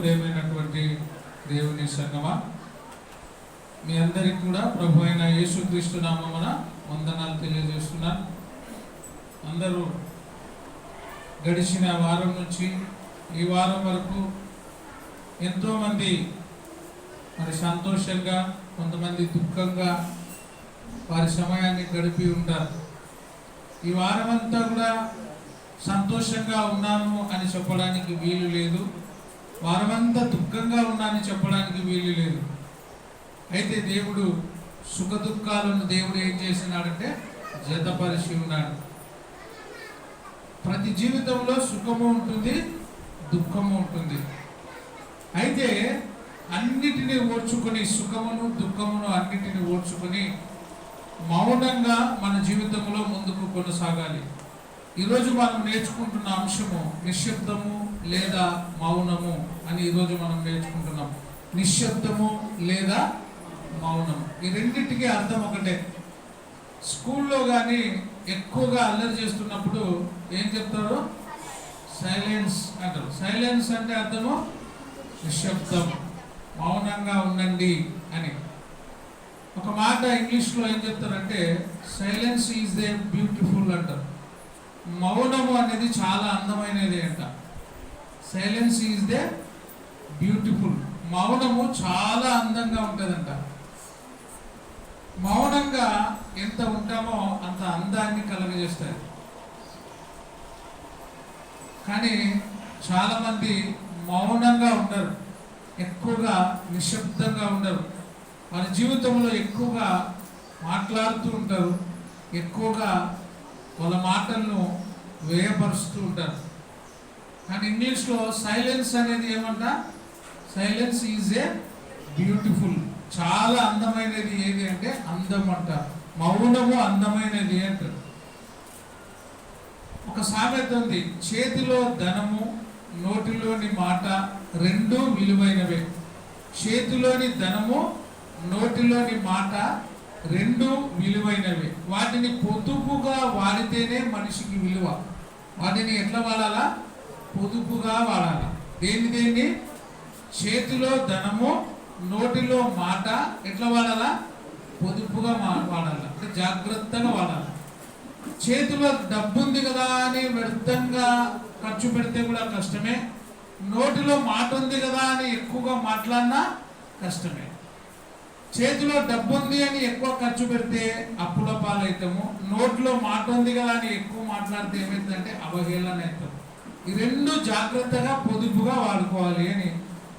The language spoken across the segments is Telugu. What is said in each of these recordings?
ప్రియమైనటువంటి దేవుని సంగమా, మీ అందరికీ కూడా ప్రభు అయిన యేసుక్రీస్తు నామమున వందనాలు తెలియజేస్తున్నాను. అందరూ గడిచిన వారం నుంచి ఈ వారం వరకు ఎంతోమంది మరి సంతోషంగా, కొంతమంది దుఃఖంగా వారి సమయాన్ని గడిపి ఉంటారు. ఈ వారం అంతా కూడా సంతోషంగా ఉన్నాను అని చెప్పడానికి వీలు లేదు, వారమంతా దుఃఖంగా ఉన్నానని చెప్పడానికి వీలు లేదు. అయితే దేవుడు సుఖ దుఃఖాలను దేవుడు ఏం చేసినాడంటే జతపరిచి ఉన్నాడు. ప్రతి జీవితంలో సుఖము ఉంటుంది, దుఃఖము ఉంటుంది. అయితే అన్నిటినీ ఓర్చుకొని, సుఖమును దుఃఖమును అన్నిటినీ ఓర్చుకొని మౌనంగా మన జీవితంలో ముందుకు కొనసాగాలి. ఈరోజు మనం నేర్చుకుంటున్న అంశము నిశ్శబ్దము లేదా మౌనము అని ఈరోజు మనం నేర్చుకుంటున్నాం. నిశ్శబ్దము లేదా మౌనము, ఈ రెండింటికి అర్థం ఒకటే. స్కూల్లో కానీ ఎక్కువగా అల్లరి చేస్తున్నప్పుడు ఏం చెప్తారు? సైలెన్స్ అంటారు. సైలెన్స్ అంటే అర్థము నిశ్శబ్దం, మౌనంగా ఉండండి అని. ఒక మాట ఇంగ్లీష్లో ఏం చెప్తారంటే సైలెన్స్ ఈజ్ దే బ్యూటిఫుల్ అంటారు. మౌనము అనేది చాలా అందమైనది అంట. సైలెన్స్ ఈజ్ దే బ్యూటిఫుల్, మౌనము చాలా అందంగా ఉంటుందంట. మౌనంగా ఎంత ఉంటామో అంత అందాన్ని కలుగజేస్తాయి. కానీ చాలామంది మౌనంగా ఉండరు, ఎక్కువగా నిశ్శబ్దంగా ఉండరు. వాళ్ళ జీవితంలో ఎక్కువగా మాట్లాడుతూ ఉంటారు, ఎక్కువగా వాళ్ళ మాటలను వ్యయపరుస్తూ ఉంటారు. కానీ ఇంగ్లీష్లో సైలెన్స్ అనేది ఏమంట? సైలెన్స్ ఈజ్ ఏ బ్యూటిఫుల్, చాలా అందమైనది ఏది అంటే అందం అంట. మౌనము అందమైనది అంటారు. ఒక సామెత ఉంది, చేతిలో ధనము నోటిలోని మాట రెండూ విలువైనవే. చేతిలోని ధనము నోటిలోని మాట రెండు విలువైనవి. వాటిని పొదుపుగా వాడితేనే మనిషికి విలువ. వాటిని ఎట్లా వాడాలా? పొదుపుగా వాడాలి. దేన్ని? చేతిలో ధనము నోటిలో మాట ఎట్లా వాడాలా? పొదుపుగా వాడాలి, అంటే జాగ్రత్తగా వాడాలి. చేతిలో డబ్బు ఉంది కదా అని వ్యర్థంగా ఖర్చు పెడితే కూడా కష్టమే. నోటిలో మాట ఉంది కదా అని ఎక్కువగా మాట్లాడినా కష్టమే. చేతిలో డబ్బు ఉంది అని ఎక్కువ ఖర్చు పెడితే అప్పుల పాలవుతాము. నోట్లో మాట ఉంది కదా అని ఎక్కువ మాట్లాడితే ఏమవుతుందంటే అవహేళన అవుతాం. ఈ రెండు జాగ్రత్తగా పొదుపుగా వాడుకోవాలి అని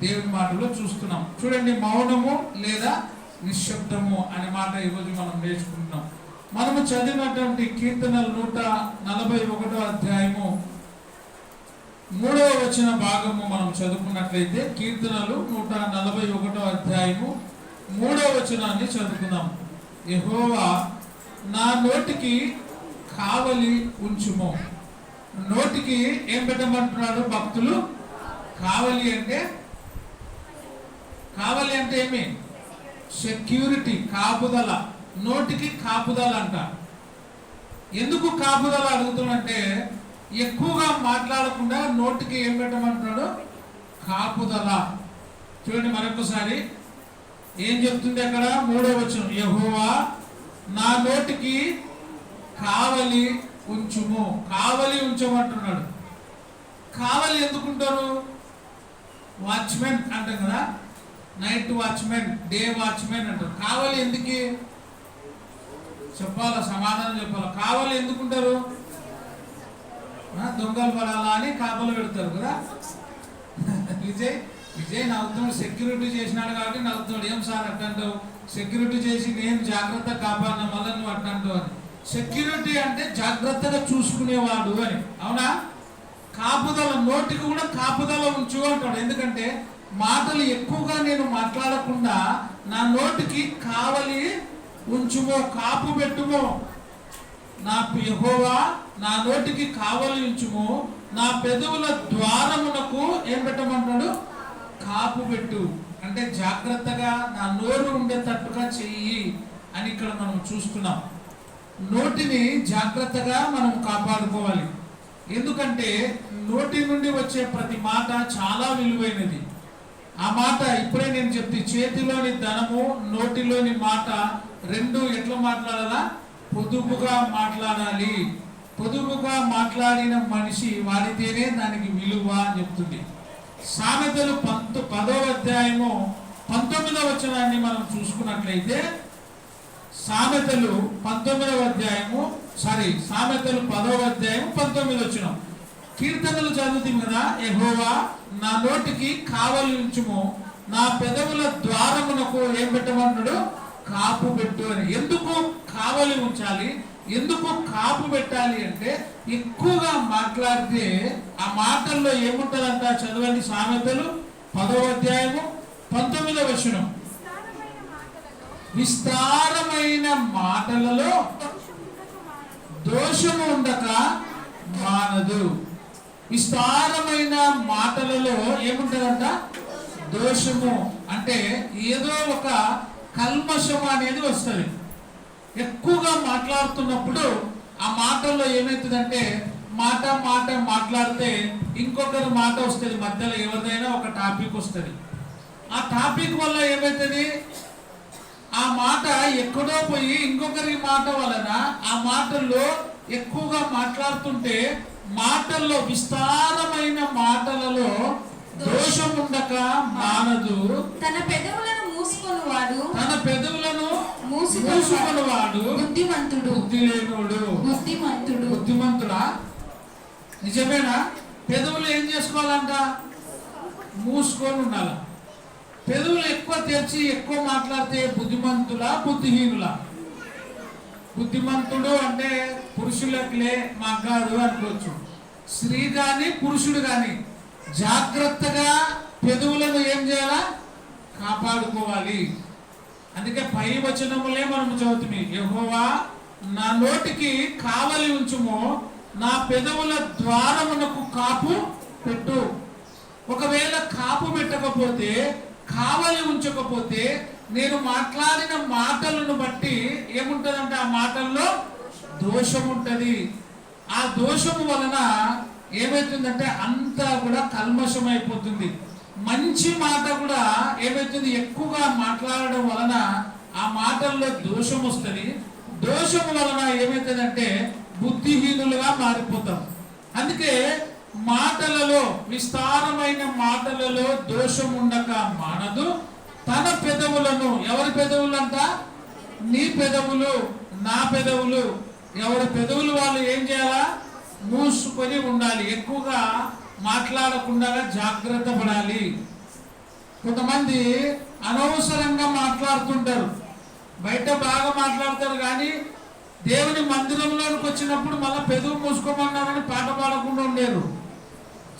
దేవుని మాటలో చూస్తున్నాం. చూడండి, మౌనము లేదా నిశ్శబ్దము అనే మాట ఈరోజు మనం నేర్చుకుంటున్నాం. మనము చదివినటువంటి కీర్తనలు 141 అధ్యాయము 3వ వచన భాగము మనం చదువుకున్నట్లయితే, కీర్తనలు 141 అధ్యాయము 3వ వచనాన్ని చదువుకుందాం. యెహోవా నా నోటికి కావలి ఉంచుము. నోటికి ఏం పెట్టమంటున్నాడు భక్తులు? కావలి అంటే ఏమి? సెక్యూరిటీ, కాపుదల. నోటికి కాపుదల అంట. ఎందుకు కాపుదల అడుగుతున్నంటే, ఎక్కువగా మాట్లాడకుండా నోటికి ఏం పెట్టమంటున్నాడు? కాపుదల. చూడండి మరొకసారి ఏం చెప్తుంది అక్కడ? 3వ వచనం, యెహోవా నా నోటికి కావలి ఉంచుము. కావలి ఉంచమంటున్నాడు. కావలి ఎందుకుంటారు? వాచ్మెన్ అంటాం కదా, నైట్ వాచ్మెన్, డే వాచ్మెన్ అంటారు. కావలి ఎందుకు చెప్పాలా? సమాధానం చెప్పాలా? కావలి ఎందుకుంటారు? దొంగలు పడాలా అని కాపలు పెడతారు కదా. విజయ్ నవ్వుతాడు, సెక్యూరిటీ చేసినాడు కాబట్టి నవ్వుతాడు. ఏం సార్ అట్టంటావు? సెక్యూరిటీ చేసి నేను జాగ్రత్త కాపాడిన మళ్ళీ నువ్వు అట్టంటావు అని. సెక్యూరిటీ అంటే జాగ్రత్తగా చూసుకునేవాడు అని, అవునా? కాపుదల, నోటికి కూడా కాపుదల ఉంచు అంటాడు. ఎందుకంటే మాటలు ఎక్కువగా నేను మాట్లాడకుండా నా నోటికి కావలి ఉంచుమో, కాపు పెట్టుమో. నా యెహోవా నా నోటికి కావలి ఉంచుము, నా పెదవుల ద్వారమునకు ఏం పెట్టమంటాడు? కాపు పెట్టు. అంటే జాగ్రత్తగా నా నోరు ఉండేటట్టుగా చెయ్యి అని ఇక్కడ మనం చూస్తున్నాం. నోటిని జాగ్రత్తగా మనం కాపాడుకోవాలి. ఎందుకంటే నోటి నుండి వచ్చే ప్రతి మాట చాలా విలువైనది. ఆ మాట ఇప్పుడే నేను చెప్తే, చేతిలోని ధనము నోటిలోని మాట రెండు ఎట్లా మాట్లాడాలా? పొదుపుగా మాట్లాడాలి. పొదుపుగా మాట్లాడిన మనిషి వాడితేనే దానికి విలువ అని చెప్తుంది. సామెతలు 10వ అధ్యాయము 19వ వచనాన్ని మనం చూసుకున్నట్లయితే, సామెతలు 10వ అధ్యాయము 19వ వచనం. కీర్తనలు చదువుతాం కదా, యెహోవా నా నోటికి కావలి ఉంచుము, నా పెదవుల ద్వారమునకు ఏం పెట్టమంటాడు? కాపు పెట్టు అని. ఎందుకు కావలి ఉంచాలి, ఎందుకు కాపు పెట్టాలి అంటే, ఎక్కువగా మాట్లాడితే ఆ మాటల్లో ఏముంటుందంట? చదవండి, సామెతలు 10వ అధ్యాయము 19వ వచనం. విస్తారమైన మాటలలో దోషము ఉండక మానదు. విస్తారమైన మాటలలో ఏముంటుందంట? దోషము అంటే ఏదో ఒక కల్మషము అనేది వస్తుంది. ఎక్కువగా మాట్లాడుతున్నప్పుడు ఆ మాటల్లో ఏమవుతుందంటే, మాట మాట్లాడితే ఇంకొకరి మాట వస్తుంది మధ్యలో, ఎవరిదైనా ఒక టాపిక్ వస్తుంది. ఆ టాపిక్ వల్ల ఏమవుతుంది? ఆ మాట ఎక్కడో పోయి ఇంకొకరి మాట వలన ఆ మాటల్లో ఎక్కువగా మాట్లాడుతుంటే, మాటల్లో విస్తారమైన మాటలలో దోషం ఉండక మానదు. తన పెదవులను మూసుకొనువాడు బుద్ధిమంతుడు. బుద్ధి లేనోడు బుద్ధిమంతుడా? నిజమేనా? పెదవులు ఏం చేసుకోవాలంట? మూసుకొని ఉండాల. పెదవులు ఎక్కువ తెరిచి ఎక్కువ మాట్లాడితే బుద్ధిమంతులా బుద్ధిహీనులా? బుద్ధిమంతుడు అంటే పురుషులకిలే మాకు కాదు అనుకోవచ్చు. స్త్రీ కానీ పురుషుడు కానీ జాగ్రత్తగా పెదవులను ఏం చేయాలా? కాపాడుకోవాలి. అందుకే పై వచనములే మనం చదువుతుంది, యెహోవా నా నోటికి కావలి ఉంచుము, నా పెదవుల ద్వారమునకు కాపు పెట్టు. ఒకవేళ కాపు పెట్టకపోతే, కావలి ఉంచకపోతే, నేను మాట్లాడిన మాటలను బట్టి ఏముంటదంటే ఆ మాటల్లో దోషం ఉంటది. ఆ దోషము వలన ఏమవుతుందంటే అంతా కూడా కల్మషం అయిపోతుంది. మంచి మాట కూడా ఏమవుతుంది? ఎక్కువగా మాట్లాడడం వలన ఆ మాటల్లో దోషం వస్తుంది. దోషము వలన ఏమవుతుందంటే బుద్ధిహీనులుగా మారిపోతాం. అందుకే మాటలలో, విస్తారమైన మాటలలో దోషం ఉండక మానదు. తన పెదవులను, ఎవరి పెదవులు అంట? నీ పెదవులు, నా పెదవులు, ఎవరి పెదవులు వాళ్ళు ఏం చేయాలా? మూసుకొని ఉండాలి. ఎక్కువగా మాట్లాడకుండా జాగ్రత్త పడాలి. కొంతమంది అనవసరంగా మాట్లాడుతుంటారు, బయట బాగా మాట్లాడతారు, కానీ దేవుని మందిరంలోకి వచ్చినప్పుడు మళ్ళీ పెదవు మూసుకోమన్నారని పాట పాడకుండా ఉండేరు.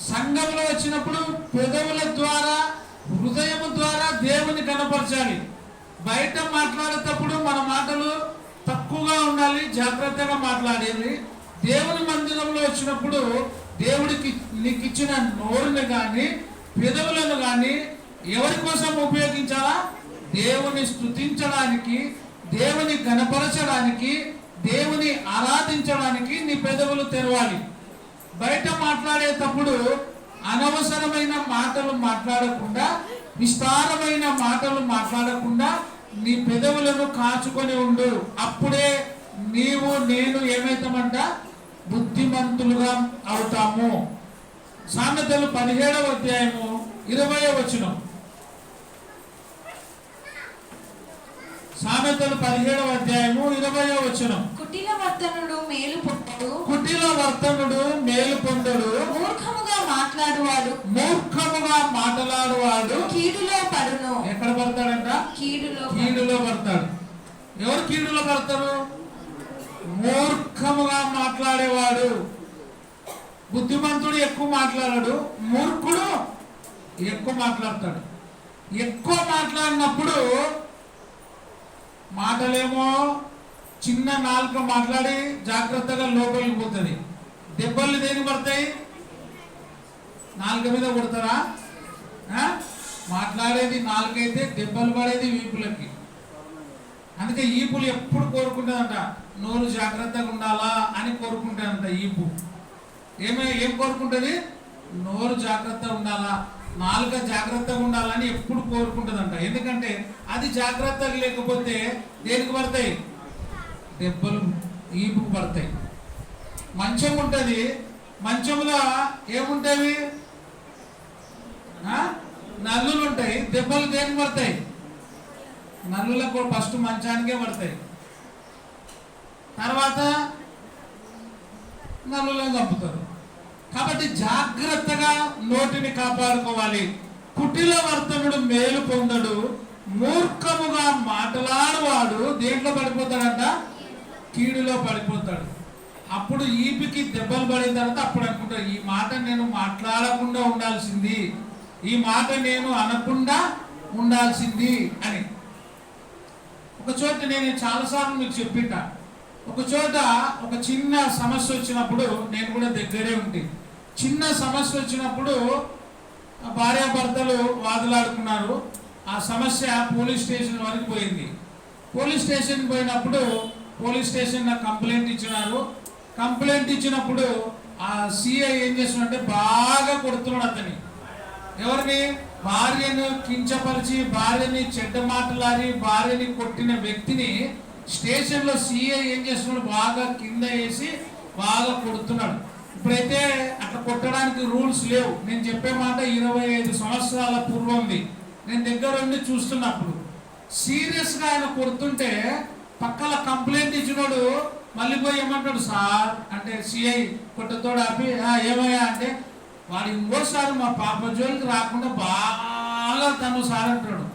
సంఘంలో వచ్చినప్పుడు పెదవుల ద్వారా, హృదయము ద్వారా దేవుని కనపరచాలి. బయట మాట్లాడేటప్పుడు మన మాటలు తక్కువగా ఉండాలి, జాగ్రత్తగా మాట్లాడేది. దేవుని మందిరంలో వచ్చినప్పుడు దేవుడికి నీకు ఇచ్చిన నోరుని కానీ పెదవులను కానీ ఎవరి కోసం ఉపయోగించాలా? దేవుని స్తుతించడానికి, దేవుని గణపరచడానికి, దేవుని ఆరాధించడానికి నీ పెదవులు తెరవాలి. బయట మాట్లాడేటప్పుడు అనవసరమైన మాటలు మాట్లాడకుండా, విస్తారమైన మాటలు మాట్లాడకుండా నీ పెదవులను కాచుకొని ఉండు. అప్పుడే నీవు నేను ఏమైతామంట? బుద్ధిమంతులుగా అవుతాము. సామెతలు 17వ అధ్యాయము 20వ వచనం. సామెతలు 17వ అధ్యాయము 20వ వచనం. కుటిల వర్తనుడు మేలు పొందడు, మూర్ఖముగా మాట్లాడువాడు కీడులో పడును. ఎక్కడ పడతాడంట? కీడులో పడతాడు. ఎవరు కీడులో పడతారు? మూర్ఖముగా మాట్లాడేవాడు. బుద్ధిమంతుడు ఎక్కువ మాట్లాడాడు, మూర్ఖుడు ఎక్కువ మాట్లాడతాడు. ఎక్కువ మాట్లాడినప్పుడు మాటలేమో చిన్న నాలుక మాట్లాడి జాగ్రత్తగా లోపలికి పోతుంది. దెబ్బలు దేనికి పడతాయి? నాలుక మీద కొడతారా? మాట్లాడేది నాలుకైతే, దెబ్బలు పడేది వీపులకి. అందుకే ఈపులు ఎప్పుడు కోరుకుంటుందంట, నోరు జాగ్రత్తగా ఉండాలా అని కోరుకుంటానంట. ఈపు ఏం కోరుకుంటుంది? నోరు జాగ్రత్తగా ఉండాలా. నాలుక జాగ్రత్తగా ఉండాలని ఎప్పుడు కోరుకుంటుందంట. ఎందుకంటే అది జాగ్రత్తగా లేకపోతే దేనికి పడతాయి? దెబ్బలు ఈపుకు పడతాయి. మంచం ఉంటుంది, మంచంలో ఏముంటాయి? నల్లులు ఉంటాయి. దెబ్బలు దేనికి పడతాయి? నల్లులకు ఫస్ట్ మంచానికే పడతాయి, తర్వాత నల్లులను చంపుతారు. కాబట్టి జాగ్రత్తగా నోటిని కాపాడుకోవాలి. కుటిల వర్తనుడు మేలు పొందడు, మూర్ఖముగా మాట్లాడువాడు దేంట్లో పడిపోతాడంట? కీడులో పడిపోతాడు. అప్పుడు ఈపికి దెబ్బలు పడిన తర్వాత అప్పుడు అనుకుంటాడు, ఈ మాట నేను మాట్లాడకుండా ఉండాల్సింది, ఈ మాట నేను అనకుండా ఉండాల్సింది అని. ఒక చోట నేను చాలాసార్లు మీకు చెప్పింటా, ఒక చోట ఒక చిన్న సమస్య వచ్చినప్పుడు, నేను కూడా దగ్గరే ఉంటే, చిన్న సమస్య వచ్చినప్పుడు భార్యాభర్తలు వాదులాడుకున్నారు. ఆ సమస్య పోలీస్ స్టేషన్ వరకు పోయింది. పోలీస్ స్టేషన్ పోయినప్పుడు పోలీస్ స్టేషన్ కంప్లైంట్ ఇచ్చినారు. కంప్లైంట్ ఇచ్చినప్పుడు ఆ సిఐ ఏం చేస్తున్నాడంటే బాగా కొడుతున్నాడు అతని. ఎవరిని? భార్యను కించపరిచి, భార్యని చెడ్డ మాటలాడి, భార్యని కొట్టిన వ్యక్తిని స్టేషన్లో సిఐ ఏం చేస్తున్నాడు? బాగా కింద వేసి బాగా కొడుతున్నాడు. ఇప్పుడైతే అట్లా కొట్టడానికి రూల్స్ లేవు. నేను చెప్పే మాట 25 సంవత్సరాల పూర్వంది. నేను దగ్గర ఉండి చూస్తున్నప్పుడు సీరియస్గా ఆయన కొడుతుంటే పక్కల కంప్లైంట్ ఇచ్చినోడు మళ్ళీ పోయి ఏమంటాడు? సార్ అంటే సిఐ కొట్టతోడు ఆపి, ఏమయ్యా అంటే, వాడు ఇంకోసారి మా పాప జోలికి రాకుండా బాగా తను సార్ అంటాడు.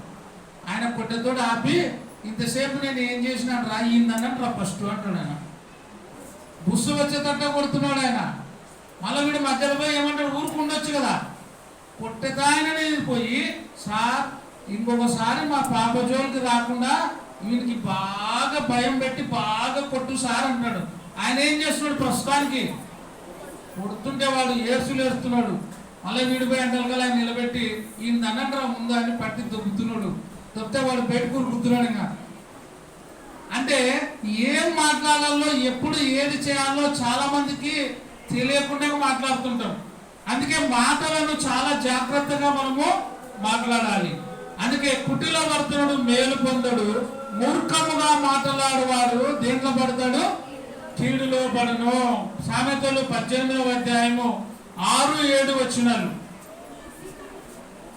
ఆయన కొట్టతోడు ఆపి, ఇంతసేపు నేను ఏం చేసినాను రా, అయిందన్నట్టు రా ఫస్ట్ అంటాడు. ఆయన బుస్సు వచ్చేటట్టే కొడుతున్నాడు ఆయన. మళ్ళీ వీడు మధ్యలో పోయి ఏమంటాడు? ఊరుకుండొచ్చు కదా. కొట్టేదాయనని పోయి, సార్ ఇంకొకసారి మా పాప జోలికి రాకుండా వీనికి బాగా భయం పెట్టి బాగా కొట్టు సార్ అంటాడు. ఆయన ఏం చేస్తున్నాడు? ప్రస్తుతానికి కొడుతుంటే వాడు ఏడ్చులేస్తున్నాడు. మళ్ళీ వీడిపోయి అంటలుగా ఆయన నిలబెట్టి ఈయన అన్నంటారా ముందు అని పట్టి దొబ్బుతున్నాడు. దొబ్బితే వాడు బయట కూరుకుతున్నాడు. ఇంకా అంటే ఏం మాట్లాడాలో, ఎప్పుడు ఏది చేయాలో చాలా మందికి తెలియకుండా మాట్లాడుతుంటాం. అందుకే మాటలను చాలా జాగ్రత్తగా మనము మాట్లాడాలి. అందుకే కుటిల వర్తనుడు మేలు పొందడు, మూర్ఖముగా మాట్లాడువాడు దేంట్లో పడతాడు? కీడులో పడను. సామెతలు 18వ అధ్యాయము 6-7 వచనాలు.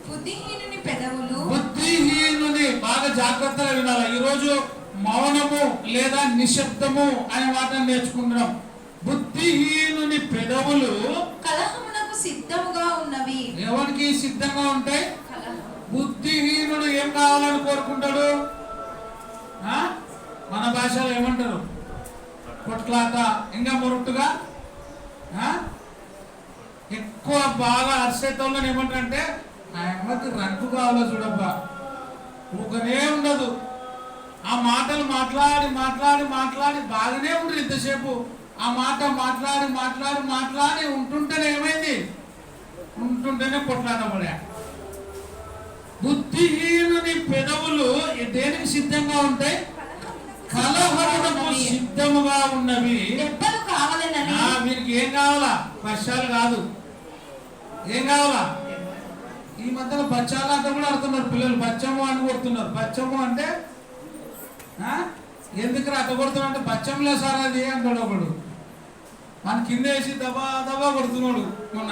బుద్ధిహీనుని పెదవులు, బుద్ధిహీనుని బాగా జాగ్రత్తగా వినాలి. ఈరోజు మౌనము లేదా నిశ్శబ్దము అనే మాటను నేర్చుకుంటున్నాం. బుద్ధిహీనుని పెదవులు కలహమునకు సిద్ధముగా ఉన్నవి. ఎవరికి సిద్ధంగా ఉంటాయి? బుద్ధిహీనుడు ఏం కావాలని కోరుకుంటాడు? మన భాషలో ఏమంటారు? కొట్లాట, ఇంకా మురుట్టుగా ఎక్కువ బాగా అరిసేటోళ్ళని ఏమంటారంటే, ఆయనకి రంగు కావాలో చూడబ్బా, ఊకనే ఉండదు. ఆ మాటలు మాట్లాడి మాట్లాడి మాట్లాడి బాగానే ఉండదు ఇంతసేపు. ఆ మాట మాట్లాడి మాట్లాడి మాట్లాడి ఉంటుంటేనే ఏమైంది? ఉంటుంటేనే కొట్లాట పడా. బుద్ధిహీనుని పెదవులు దేనికి సిద్ధంగా ఉంటాయి? కలహమునకు సిద్ధముగా ఉన్నవి. దెబ్బలు కావాలని. వీరికి ఏం కావాలా? వర్షాలు కాదు. ఏం కావాలా? ఈ మధ్యలో బచ్చాలంటే కూడా ఆడుతున్నారు పిల్లలు. బచ్చము అని కొడుతున్నారు. బచ్చము అంటే ఎందుకు అట్ట కొడుతున్నా అంటే, బచ్చంలే సార్ అది అంటాడు ఒకడు. మన కింద వేసి దబా దబా కొడుతున్నాడు. మొన్న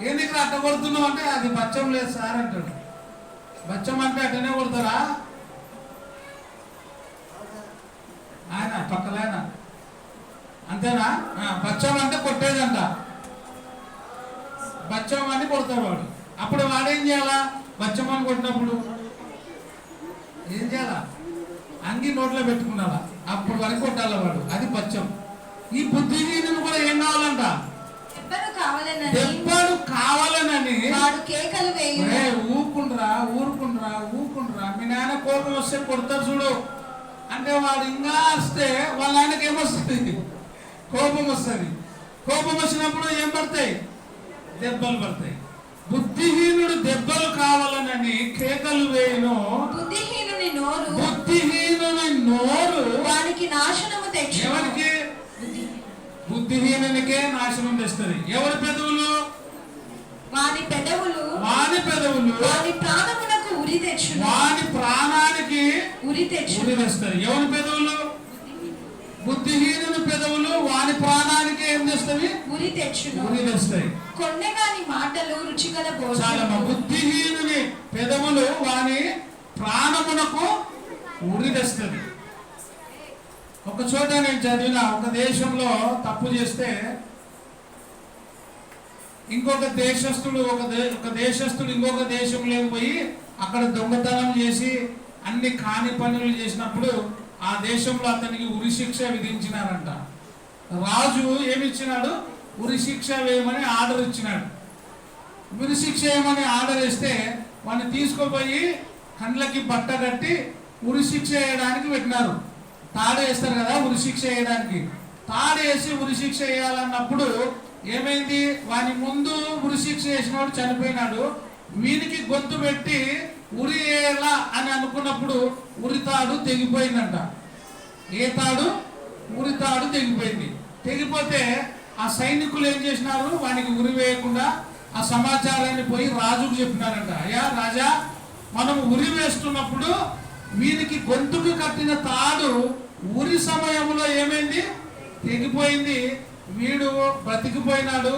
ఎందుకు అట్ట కొడుతున్నావు అంటే, అది బచ్చం లేదు సార్ అంటాడు. బచ్చం అంటే అట్టనే కొడతారా? ఆయన పక్కలైన అంతేనా? బచ్చం అంటే కొట్టేదంట. బచ్చం అని కొడతాడు వాడు. అప్పుడు వాడేం చేయాలా? బచ్చం అని కొట్టినప్పుడు ఏం చేయాలా? అంగి నోట్లో పెట్టుకున్నావా? అప్పుడు వరకు కొట్టాల వాడు. అది బచ్చం. ఈ బుద్ధిహీనులు కూడా ఏం కావాలంట? దెబ్బలు కావాలనని వాడు కేకలు వేయును. ఊరుకుండ్రా ఊరుకుండ్రా ఊరుకుండ్రా. మీ నాయన కోపం వస్తే కొడతారు చూడు అంటే, వాడు ఇంకా వస్తే వాళ్ళ ఆయనకి ఏమొస్తుంది? కోపం వస్తుంది. కోపం వచ్చినప్పుడు ఏం పడతాయి? దెబ్బలు పడతాయి. బుద్ధిహీనుడు దెబ్బలు కావాలనని కేకలు వేయును. బుద్ధిహీనుని నోరు, బుద్ధిహీనుని నోరు వానికి నాశనము తెచ్చు. ఎవరికి? బుద్ధిహీనునికే నాశనం తెస్తుంది. ఎవరి పెదవులు? వాని పెదవులు వాని వాని పెదవులు వాని ప్రాణమునకు ఉరి తెచ్చును. వాని ప్రాణానికి ఉరి తెచ్చును. ఉరి తెస్తాయి. ఎవరి పెదవులు? బుద్ధిహీనుని పెదవులు వాని ప్రాణానికి ఏం చేస్తాయి? ఉరి తెచ్చును. ఉరి తెస్తాయి. కొండగాని మాటలు రుచిగల చాలా భోజనము. బుద్ధిహీనుని పెదవులు వాని ప్రాణమునకు ఉరి తెస్తుంది. ఒక చోట నేను చదివిన, ఒక దేశంలో తప్పు చేస్తే ఇంకొక దేశస్థుడు ఇంకొక దేశంలోకి పోయి అక్కడ దొంగతనం చేసి అన్ని కాని పనులు చేసినప్పుడు ఆ దేశంలో అతనికి ఉరి శిక్ష విధించినారంట. రాజు ఏమిచ్చినాడు? ఉరి శిక్ష వేయమని ఆర్డర్ ఇచ్చినాడు. ఉరి శిక్ష వేయమని ఆర్డర్ ఇస్తే వాడిని తీసుకుపోయి కండ్లకి బట్ట కట్టి ఉరి శిక్ష వేయడానికి పెట్టినారు. తాడు వేస్తారు కదా ఉరి శిక్ష వేయడానికి. తాడు వేసి ఉరి శిక్ష వేయాలన్నప్పుడు ఏమైంది? వాని ముందు ఉరి శిక్ష వేసినవాడు చనిపోయినాడు. వీనికి గొంతు పెట్టి ఉరి వేయాలా అని అనుకున్నప్పుడు ఉరి తాడు తెగిపోయిందంట. ఏ తాడు? ఉరి తాడు తెగిపోయింది. తెగిపోతే ఆ సైనికులు ఏం చేసినారు? వానికి ఉరి వేయకుండా ఆ సమాచారాన్ని పోయి రాజుకు చెప్పినారంట. అయ్యా రాజా, మనం ఉరి వేస్తున్నప్పుడు వీనికి గొంతుకు కట్టిన తాడు ఉరి సమయంలో ఏమైంది? తెగిపోయింది. వీడు బ్రతికిపోయినాడు.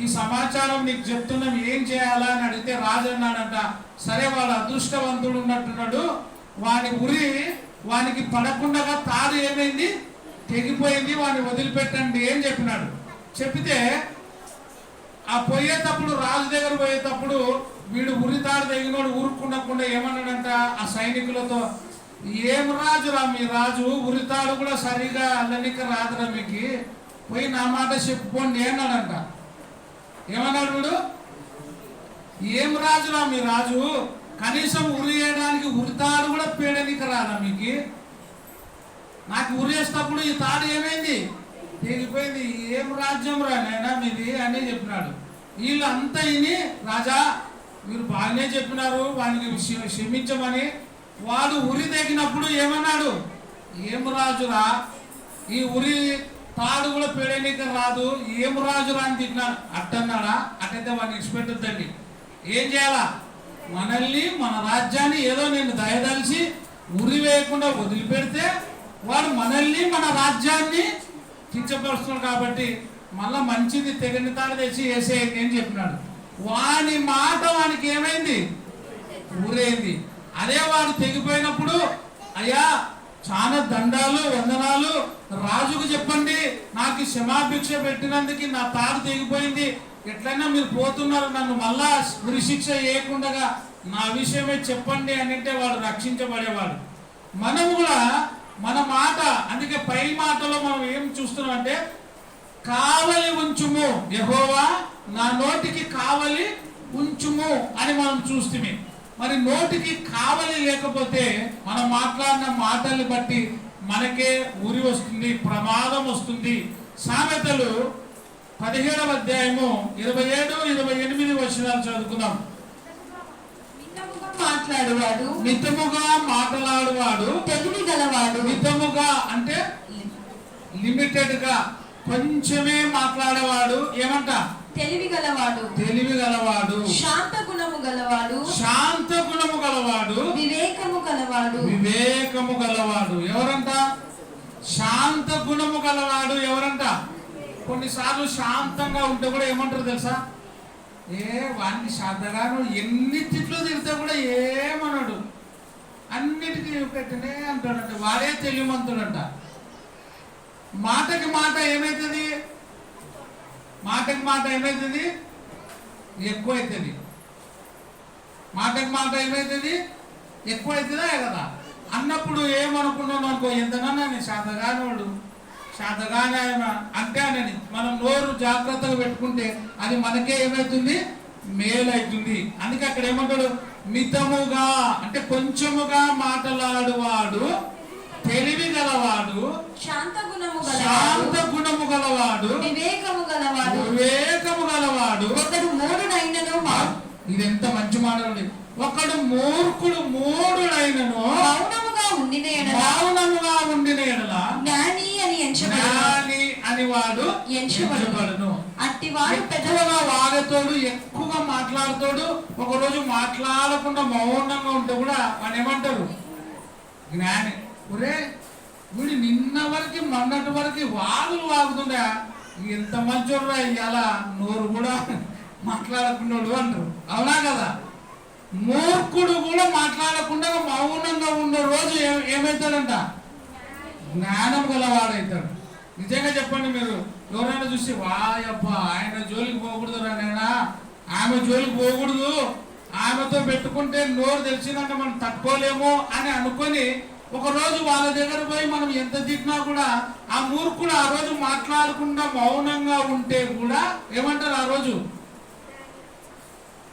ఈ సమాచారం నీకు చెప్తున్నాం, ఏం చేయాలా అని అడిగితే రాజు అన్నాడంట, సరే వాడు అదృష్టవంతుడు ఉన్నట్టున్నాడు, వానికి పడకుండా తాడు ఏమైంది? తెగిపోయింది, వాడిని వదిలిపెట్టండి అని చెప్పినాడు. చెప్పితే ఆ పోయేటప్పుడు, రాజు దగ్గర పోయేటప్పుడు వీడు ఉరి తాడు తెగినోడు ఊరుకుండకుండా ఏమన్నాడంట ఆ సైనికులతో, ఏం రాజురా మీ రాజు, ఉరి తాడు కూడా సరిగా అల్లనిక రాదురా మీకు, పోయి నా మాట చెప్పుకోండి అన్నాడంట. ఏమన్నాడు వీడు? ఏం రాజురా మీ రాజు, కనీసం ఉరి వేయడానికి ఉరి తాడు కూడా పేడనిక రాదా మీకు? నాకు ఉరి వేసేటప్పుడు ఈ తాడు ఏమైంది? తెగిపోయింది. ఏం రాజ్యం రా నాయనా మీది అని చెప్పినాడు. వీళ్ళు అంతా ఇని, రాజా మీరు బాగానే చెప్పినారు, వానికి క్షమించమని. వాడు ఉరి తెగినప్పుడు ఏమన్నాడు? ఏం రాజురా, ఈ ఉరి తాడు కూడా పేడనిక రాదు, ఏం రాజురా అని తిట్టినాడు. అట్టన్నాడా? అట్టయితే వాడిని ఇచ్చిపెట్టద్దండి. ఏం చేయాలా? మనల్ని, మన రాజ్యాన్ని ఏదో నేను దయదలిచి ఉరి వేయకుండా వదిలిపెడితే వాడు మనల్ని, మన రాజ్యాన్ని కించపరుస్తున్నాడు. కాబట్టి మళ్ళా మంచిది తెగని తాడు తెచ్చి వేసేయండి అని చెప్పినాడు. వాని మాట వానికి ఏమైంది? ఊరేంది. అదే వాడు తెగిపోయినప్పుడు, అయ్యా చాలా దండాలు వందనాలు, రాజుకు చెప్పండి, నాకు క్షమాభిక్ష పెట్టినందుకు నా తాడు తెగిపోయింది, ఎట్లయినా మీరు పోతున్నారు, నన్ను మళ్ళా ఉరి శిక్ష వేయకుండా నా విషయమే చెప్పండి అని అంటే వాడు రక్షించబడేవాడు. మనం కూడా మన మాట, అందుకే పై మాటలో మనం ఏం చూస్తున్నాం అంటే, కావలి ఉంచుము యెహోవా, నా నోటికి కావలి ఉంచుము అని మనం చూస్తుంది. మరి నోటికి కావలి లేకపోతే మనం మాట్లాడిన మాటల్ని బట్టి మనకే ఉరి వస్తుంది, ప్రమాదం వస్తుంది. సామెతలు 17వ అధ్యాయము 27-28 వచనాలు చదువుకుందాం. మాట్లాడువాడు, మితముగా మాట్లాడువాడు తెలివి గలవాడు. మితముగా అంటే లిమిటెడ్ గా, కొంచెమే మాట్లాడేవాడు ఏమంట? తెలివి గలవాడు. శాంత గుణము గలవాడు. వివేకము గలవాడు ఎవరంట? శాంత గుణము గలవాడు ఎవరంట? కొన్నిసార్లు శాంతంగా ఉంటే కూడా ఏమంటారు తెలుసా? వాడిని శాంతగాను ఎన్ని తిట్లు తిడితే కూడా ఏమన్నాడు, అన్నిటికీ పెట్టనే అంటాడంట. వాడే తెలియమంతుడంట. మాటకి మాట ఏమవుతుంది? ఎక్కువైతుంది. మాటకి మాట ఏమవుతుంది? ఎక్కువైతుందా కదా అన్నప్పుడు ఏమనుకున్నాను అనుకో, ఎంతనన్నా నేను శాతగానే అంటే అని మనం నోరు జాగ్రత్తగా పెట్టుకుంటే అది మనకే ఏమవుతుంది? మేలవుతుంది. అందుకే అక్కడ ఏమంటాడు? మితముగా అంటే కొంచెముగా మాట్లాడువాడు, తెలివి గలవాడు, శాంత గుణము గలవాడు, వివేకము గలవాడు. ఒకడు మూఢుడైనను, ఇది ఎంత మంచి మాట. ఒకడు మూర్ఖుడు మూఢుడైనను మౌనముగా ఉండిన ఎడల మౌనముగా ఉండిన ఎడల జ్ఞాని అని ఎంచబడును. జ్ఞాని అని వాడు ఎంచబడును. అట్టివాడు పెద్దగా వాడేతోడు, ఎక్కువగా మాట్లాడుతాడు. ఒకరోజు మాట్లాడకుండా మౌనంగా ఉంటే కూడా వాడు ఏమంటారు? జ్ఞాని. ఒరే వీడు నిన్న వరకు మొన్నటి వరకు వాగులు వాగుతుండే, ఎంత మంచోడు ఇవాళ నోరు కూడా మాట్లాడకున్నాడు అంటారు. అవునా కదా? మూర్ఖుడు కూడా మాట్లాడకుండా మౌనంగా ఉన్న రోజు ఏమవుతాడంట? జ్ఞానం గలవాడవుతాడు. నిజంగా చెప్పండి, మీరు ఎవరైనా చూసి వాయబ్బా ఆయన జోలికి పోకూడదు రానైనా, ఆమె జోలికి పోకూడదు, ఆమెతో పెట్టుకుంటే నోరు తెలిసిందంటే మనం తట్టుకోలేము అని అనుకొని ఒకరోజు వాళ్ళ దగ్గర పోయి మనం ఎంత తిట్టినా కూడా ఆ మూర్ఖుడు ఆ రోజు మాట్లాడకుండా మౌనంగా ఉంటే కూడా ఏమంటారు? ఆ రోజు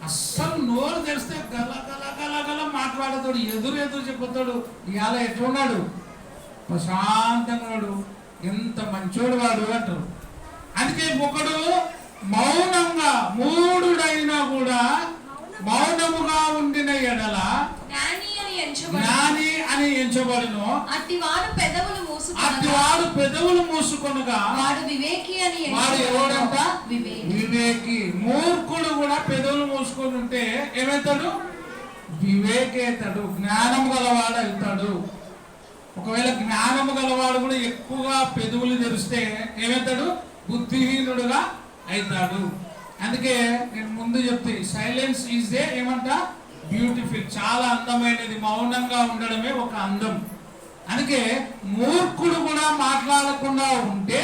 అస్సలు నోరు తెరిస్తే గల గల గల గల మాట్లాడతాడు, ఎదురు చెప్పుతాడు. ఇవాళ ఎట్లున్నాడు? ప్రశాంతంగా వాడు, ఎంత మంచోడు వాడు అంటారు. అందుకే ఒకడు మౌనంగా మూఢుడైనా కూడా మౌనముగా ఉండిన ఎడల జ్ఞాని అని ఎంచబడును. అట్టివాడు పెదవులు మూసుకొనగా వాడు వివేకి అని వాడు ఎవడంట? వివేకి. మూర్ఖుడు కూడా పెదవులు మూసుకొని ఉంటే ఏమవుతాడు? వివేకేతాడు, జ్ఞానము గలవాడు అవుతాడు. ఒకవేళ జ్ఞానము గలవాడు కూడా ఎక్కువగా పెదవులు తెరిస్తే ఏమవుతాడు? బుద్ధిహీనుడుగా అవుతాడు. అందుకే నేను ముందు చెప్తే సైలెన్స్ ఈజ్ ఏ ఏమంట? బ్యూటిఫుల్, చాలా అందమైనది. మౌనంగా ఉండడమే ఒక అందం. అందుకే మూర్ఖుడు కూడా మాట్లాడకుండా ఉంటే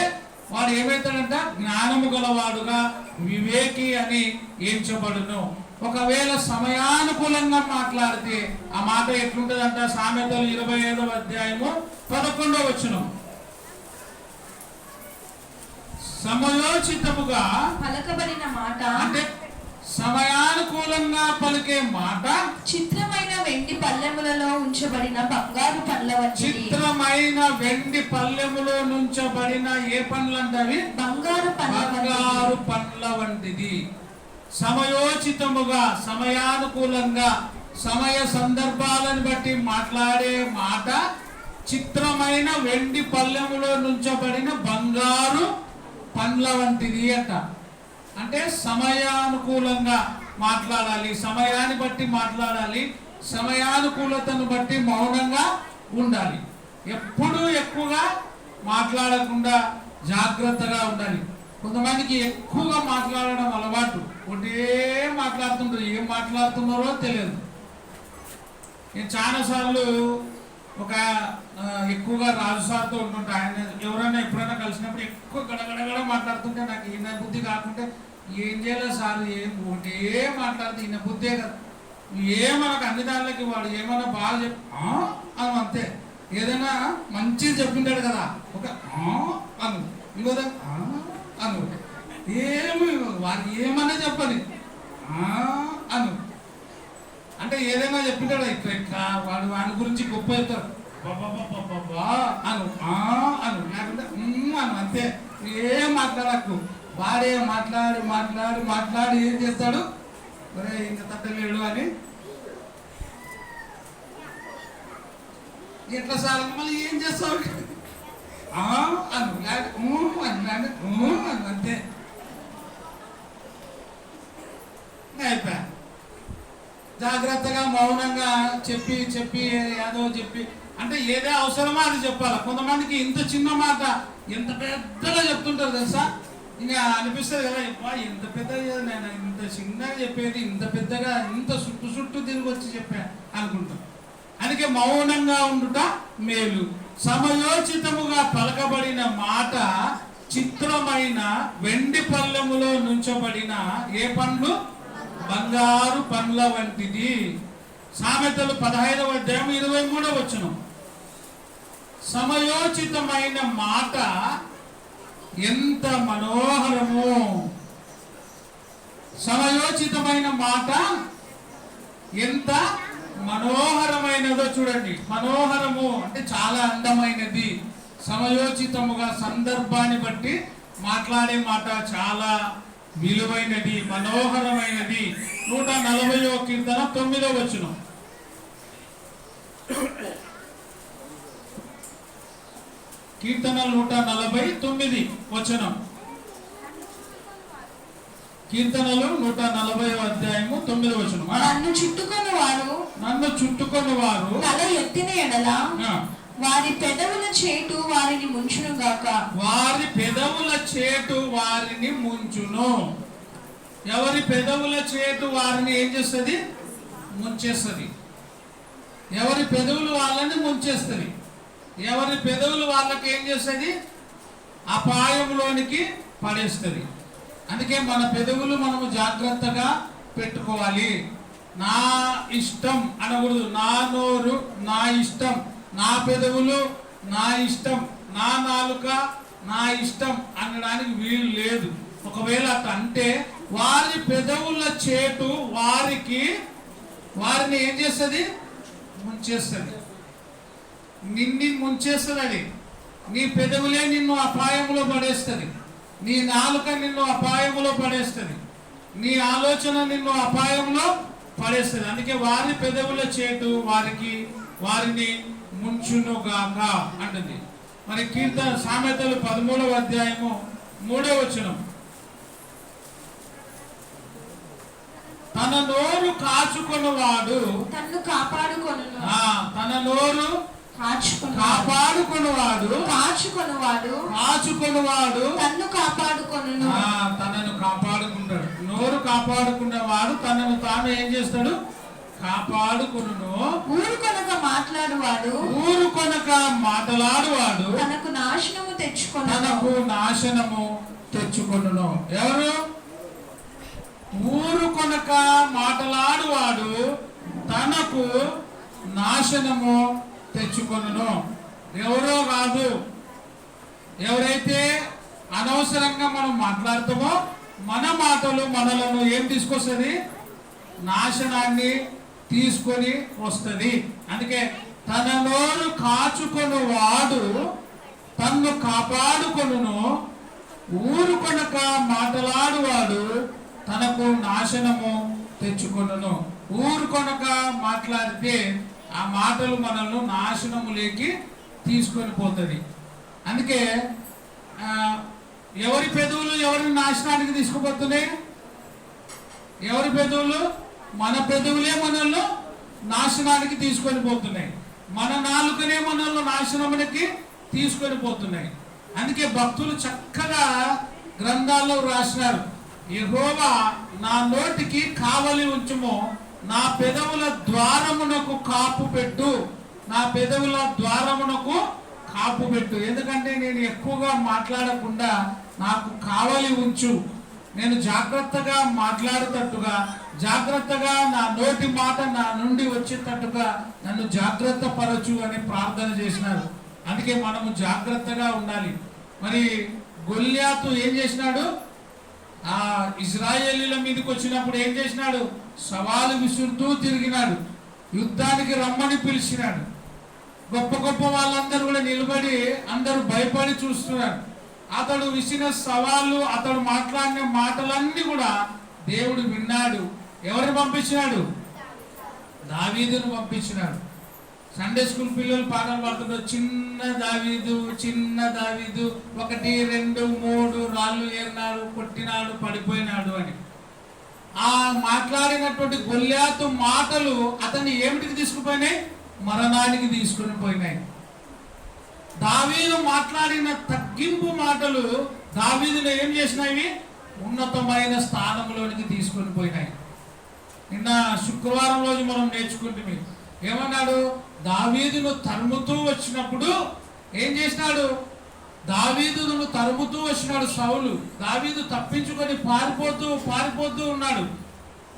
వాడు ఏమవుతాడంట? జ్ఞానము గలవాడుగా వివేకి అని ఎంచబడును. ఒకవేళ సమయానుకూలంగా మాట్లాడితే ఆ మాట ఎట్లుంటదంట? సామెతలు 25వ అధ్యాయము 11వ వచనం. సమయోచితముగా పలకబడిన మాట అంటే సమయానుకూలంగా పలికే మాట చిత్రమైన వెండి పల్లెములలో ఉంచబడిన బంగారు పండ్ల వంటిది. చిత్రమైన వెండి పల్లెములో నుంచబడిన ఏ పండ్లు అంటవి? బంగారు పండ్ల వంటిది. సమయోచితముగా, సమయానుకూలంగా, సమయ సందర్భాలను బట్టి మాట్లాడే మాట చిత్రమైన వెండి పల్లెములో నుంచబడిన బంగారు పండ్ల వంటిది అంట. అంటే సమయానుకూలంగా మాట్లాడాలి, సమయాన్ని బట్టి మాట్లాడాలి, సమయానుకూలతను బట్టి మౌనంగా ఉండాలి. ఎప్పుడూ ఎక్కువగా మాట్లాడకుండా జాగ్రత్తగా ఉండాలి. కొంతమందికి ఎక్కువగా మాట్లాడడం అలవాటు, ఒకటే మాట్లాడుతుంటారు, ఏం మాట్లాడుతున్నారో తెలియదు. నేను చాలాసార్లు ఒక ఎక్కువగా రాజు సార్తో ఉంటుంటా. ఆయన ఎవరైనా ఎప్పుడైనా కలిసినప్పుడు ఎక్కువ గడగడగడ మాట్లాడుతుంటే నాకు ఈయన బుద్ధి కాకుంటే ఏం చేయలేదు సార్, ఒకటే మాట్లాడితే ఈయన బుద్ధే కదా, మనకు అన్ని దానిలోకి వాడు ఏమన్నా బాగా అని అంతే. ఏదైనా మంచిగా చెప్పింటాడు కదా, ఒక అను, ఇంకోదా అను, ఏమి వాడు ఏమన్నా చెప్పని అను. అంటే ఏదైనా చెప్పింటాడు ఇట్లా వాడు వాడి గురించి గొప్ప చెప్తారు అను అను, లేకుంటే అను, అంతే. ఏం మాట్లాడకు. వాడే మాట్లాడి మాట్లాడి మాట్లాడి ఏం చేస్తాడు? ఒరే ఇంక తట్టలేడు అని ఎట్లా సార్ మళ్ళీ ఏం చేస్తావు అను, లేకపోతే అను, అంతే. అయిపోయా. జాగ్రత్తగా మౌనంగా చెప్పి చెప్పి ఏదో చెప్పి అంటే ఏదే అవసరమో అది చెప్పాలి. కొంతమందికి ఇంత చిన్న మాట ఎంత పెద్దగా చెప్తుంటారు తెలుసా, ఇంకా అనిపిస్తుంది కదా, ఎంత పెద్దగా నేను ఇంత చిన్నగా చెప్పేది ఇంత పెద్దగా ఇంత చుట్టూ తిరిగి వచ్చి చెప్పా అనుకుంటాం. అందుకే మౌనంగా ఉండుట మేలు. సమయోచితముగా పలకబడిన మాట చిత్రమైన వెండి పళ్ళెములో నుంచబడిన ఏ పండ్లు? బంగారు పండ్ల వంటిది. సామెతలు 15వ అధ్యాయం 23వ వచనం. సమయోచితమైన మాట ఎంత మనోహరము. సమయోచితమైన మాట ఎంత మనోహరమైనదో చూడండి. మనోహరము అంటే చాలా అందమైనది. సమయోచితముగా సందర్భాన్ని బట్టి మాట్లాడే మాట చాలా విలువైనది, మనోహరమైనది. 140వ కీర్తన 9వ వచనం. కీర్తనలు 149 వచనం. కీర్తనలు 140 అధ్యాయము 9 వచనం. నన్ను చుట్టుకొని వారు తల ఎత్తిన ఎడల వారి పెదవుల చేటు వారిని ముంచును గాక. వారి పెదవుల చేటు వారిని ముంచును. ఎవరి పెదవుల చేటు వారిని ఏం చేస్తుంది? ముంచేస్తుంది. ఎవరి పెదవులు వాళ్ళని ముంచేస్తుంది. ఎవరి పెదవులు వాళ్ళకి ఏం చేస్తుంది? అపాయంలోనికి పడేస్తుంది. అందుకే మన పెదవులు మనము జాగ్రత్తగా పెట్టుకోవాలి. నా ఇష్టం అనకూడదు. నా నోరు నా ఇష్టం, నా పెదవులు నా ఇష్టం, నా నాలుక నా ఇష్టం అనడానికి వీలు లేదు. ఒకవేళ అట్లా అంటే వారి పెదవుల చేటు వారిని ఏం చేస్తుంది? ముంచేస్తుంది. నిన్ను ముంచేస్తుంది. అది నీ పెదవులే నిన్ను అపాయంలో పడేస్తుంది. నీ నాలుక నిన్ను అపాయంలో పడేస్తుంది. నీ ఆలోచన నిన్ను అపాయంలో పడేస్తుంది. అందుకే వారి పెదవుల చేటు వారిని ముంచునుగాక అంటుంది. మరి కీర్తన సామెతలు 13వ అధ్యాయము 3వ వచనం. తన నోరు కాచుకొనువాడు తన్ను కాపాడుకొనును. తన నోరు కాపాడుకొనువాడు తన్ను కాపాడుకొనును. తనను కాపాడుకుంటాడు. నోరు కాపాడుకున్నవాడు తనను తాను ఏం చేస్తాడు? కాపాడుకొనును. ఊరు కొనక మాట్లాడువాడు తనకు నాశనము తెచ్చుకొనును. ఎవరు? ఊరు కొనక మాటలాడువాడు తనకు నాశనము తెచ్చుకొనును. ఎవరో కాదు. ఎవరైతే అనవసరంగా మనం మాట్లాడతామో మన మాటలు మనలను ఏం తీసుకొస్తుంది? నాశనాన్ని తీసుకొని వస్తుంది. అందుకే తన నోరు కాచుకొని వాడు తన్ను కాపాడుకొనును. ఊరు కొనక మాటలాడువాడు తనకు నాశనము తెచ్చుకొనును. ఊరు కొనక మాట్లాడితే ఆ మాటలు మనల్ని నాశనములోకి తీసుకొని పోతుంది. అందుకే ఎవరి పెదవులు ఎవరిని నాశనానికి తీసుకుపోతున్నాయి? ఎవరి పెదవులు? మన పెదవులే మనల్ని నాశనానికి తీసుకొని పోతున్నాయి. మన నాలుకనే మనల్ని నాశనమునికి తీసుకొని పోతున్నాయి. అందుకే భక్తులు చక్కగా గ్రంథాల్లో రాసినారు, యెహోవా నా నోటికి కావలి ఉంచుము, నా పెదవుల ద్వారమునకు కాపు పెట్టు, నా పెదవుల ద్వారమునకు కాపు పెట్టు. ఎందుకంటే నేను ఎక్కువగా మాట్లాడకుండా నాకు కావలి ఉంచు, నేను జాగ్రత్తగా మాట్లాడేటట్టుగా, జాగ్రత్తగా నా నోటి మాట నా నుండి వచ్చేటట్టుగా నన్ను జాగ్రత్త పరచు అని ప్రార్థన చేసినారు. అందుకే మనము జాగ్రత్తగా ఉండాలి. మరి గొల్యాతు ఏం చేసినాడు? ఆ ఇజ్రాయేలీల మీదకి వచ్చినప్పుడు ఏం చేసినాడు? సవాలు విసురుతూ తిరిగినాడు. యుద్ధానికి రమ్మని పిలిచినాడు. గొప్ప గొప్ప వాళ్ళందరూ కూడా నిలబడి అందరూ భయపడి చూస్తున్నారు. అతడు విసిన సవాళ్ళు, అతడు మాట్లాడిన మాటలన్నీ కూడా దేవుడు విన్నాడు. ఎవరిని పంపించినాడు? దావీదును పంపించినాడు. సండే స్కూల్ పిల్లలు పాటలు పాడుతుంటారు, చిన్న దావీదు చిన్న దావీదు 1 2 3 రాళ్ళు ఏరినాడు, కొట్టినాడు, పడిపోయినాడు అని. ఆ మాట్లాడినటువంటి గొల్యాతు మాటలు అతన్ని ఏమిటికి తీసుకుపోయినాయి? మరణానికి తీసుకుని పోయినాయి. దావీదు మాట్లాడిన తగ్గింపు మాటలు దావీదును ఏం చేసినాయి? ఉన్నతమైన స్థానంలోనికి తీసుకొని పోయినాయి. నిన్న శుక్రవారం రోజు మనం నేర్చుకుంటే ఏమన్నాడు? దావీదును తరుముతూ వచ్చినప్పుడు ఏం చేసినాడు? దావీదును తరుముతూ వచ్చినాడు సౌలు. దావీదు తప్పించుకొని పారిపోతూ ఉన్నాడు.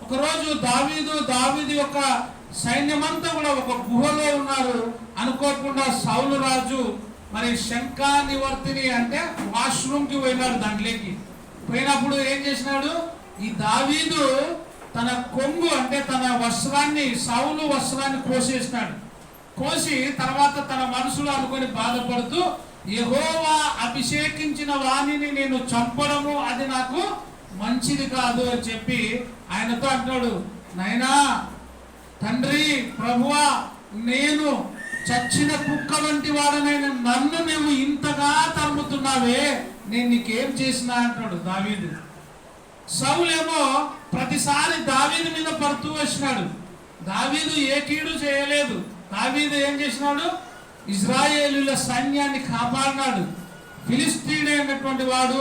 ఒకరోజు దావీదు యొక్క సైన్యమంతా కూడా ఒక గుహలో ఉన్నారు. అనుకోకుండా సౌలు రాజు మరి శంకా నివర్తిని అంటే వాష్రూమ్కి పోయినాడు. దాంట్లోకి పోయినప్పుడు ఏం చేసినాడు? ఈ దావీదు తన కొంగు అంటే తన వస్త్రాన్ని, సౌలు వస్త్రాన్ని కోసేసినాడు. కోసి తర్వాత తన మనసులో అనుకొని బాధపడుతూ, యెహోవా అభిషేకించిన వాణిని నేను చంపడము అది నాకు మంచిది కాదు అని చెప్పి ఆయనతో అంటాడు, నైనా తండ్రి ప్రభువా, నేను చచ్చిన కుక్క వంటి వాడనైన నన్ను నువ్వు ఇంతగా తరుముతున్నావే, నేను నీకేం చేసినా అంటాడు దావీదు. సౌలేమో ప్రతిసారి దావీదు మీద పడుతూ వచ్చినాడు. దావీదు ఏ కీడు చేయలేదు. దావీదు ఏం చేసినాడు? ఇజ్రాయేలీల సైన్యాన్ని కాపాడినాడు. ఫిలిస్తీయుడైనటువంటి వాడు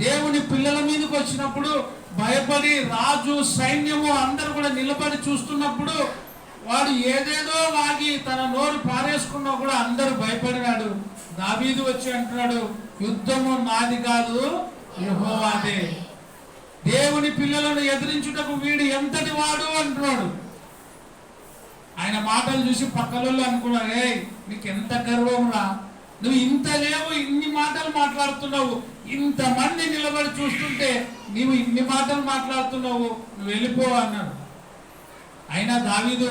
దేవుని పిల్లల మీదకి వచ్చినప్పుడు భయపడి రాజు సైన్యము అందరూ కూడా నిలబడి చూస్తున్నప్పుడు వాడు ఏదేదో వాగి తన నోరు పారేసుకున్నా కూడా అందరూ భయపడినాడు. దావీదు వచ్చి అంటున్నాడు, యుద్ధము నాది కాదు, యెహోవాదే. దేవుని పిల్లలను ఎదిరించుటకు వీడు ఎంతటి వాడు అంటున్నాడు. ఆయన మాటలు చూసి పక్కలలో అనుకున్నాడు, ఏ నీకు ఎంత గర్వంరా, నువ్వు ఇంత లేవు, ఇన్ని మాటలు మాట్లాడుతున్నావు, ఇంతమంది నిలబడి చూస్తుంటే నీవు ఇన్ని మాటలు మాట్లాడుతున్నావు, నువ్వు వెళ్ళిపో అన్నాడు. అయినా దావీదు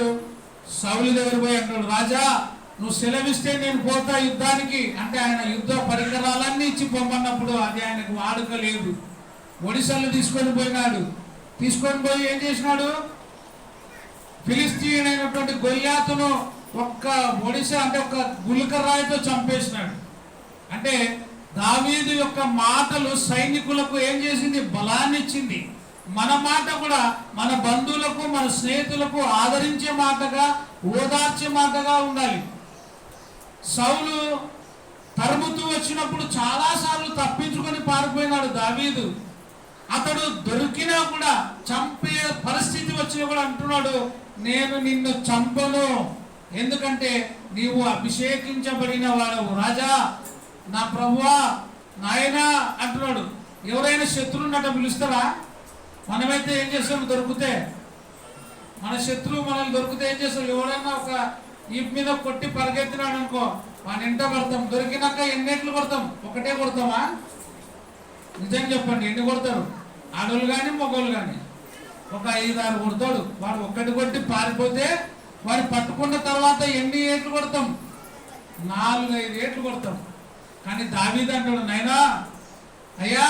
సౌలు దగ్గర పోయి అన్నాడు, రాజా నువ్వు సెలవిస్తే నేను పోతా యుద్ధానికి అంటే. ఆయన యుద్ధ పరికరాలన్నీ ఇచ్చి పొమ్మన్నప్పుడు అది ఆయనకు వాడుక లేదు. ఒడిశాలు తీసుకొని పోయినాడు. తీసుకొని పోయి ఏం చేసినాడు? ఫిలిస్తీయుడైనటువంటి గొల్యాతును ఒక్క ఒడిశా అంటే ఒక గులకరాయితో చంపేసినాడు. అంటే దావీదు యొక్క మాటలు సైనికులకు ఏం చేసింది? బలాన్ని ఇచ్చింది. మన మాట కూడా మన బంధువులకు మన స్నేహితులకు ఆదరించే మాటగా ఓదార్చే మాటగా ఉండాలి. సౌలు తరుముతూ వచ్చినప్పుడు చాలాసార్లు తప్పించుకొని పారిపోయినాడు దావీదు. అతడు దొరికినా కూడా చంపే పరిస్థితి వచ్చినా కూడా అంటున్నాడు, నేను నిన్ను చంపను, ఎందుకంటే నీవు అభిషేకించబడిన వాడవు. రాజా, నా ప్రభువా, నాయనా అంటున్నాడు. ఎవరైనా శత్రువున్నట్టు పిలుస్తారా? మనమైతే ఏం చేస్తాం? దొరికితే మన శత్రువు మనల్ని దొరికితే ఏం చేస్తాం? ఎవరైనా ఒక ఈ మీద కొట్టి పరిగెత్తినాడు అనుకో, వాని ఇంట పడతాం. దొరికినాక ఎన్నేట్లు కొడతాం? ఒకటే కొడతామా? నిజం చెప్పండి, ఎన్ని కొడతారు? ఆడోళ్ళు కానీ మగోళ్ళు కానీ ఒక 5-6 కొడతాడు. వాడు ఒక్కటి కొట్టి పారిపోతే వాడు పట్టుకున్న తర్వాత ఎన్ని ఏట్లు కొడతాం? 4-5 ఏట్లు కొడతాం. కానీ దావీదు అంటాడు, నాయనా అయ్యా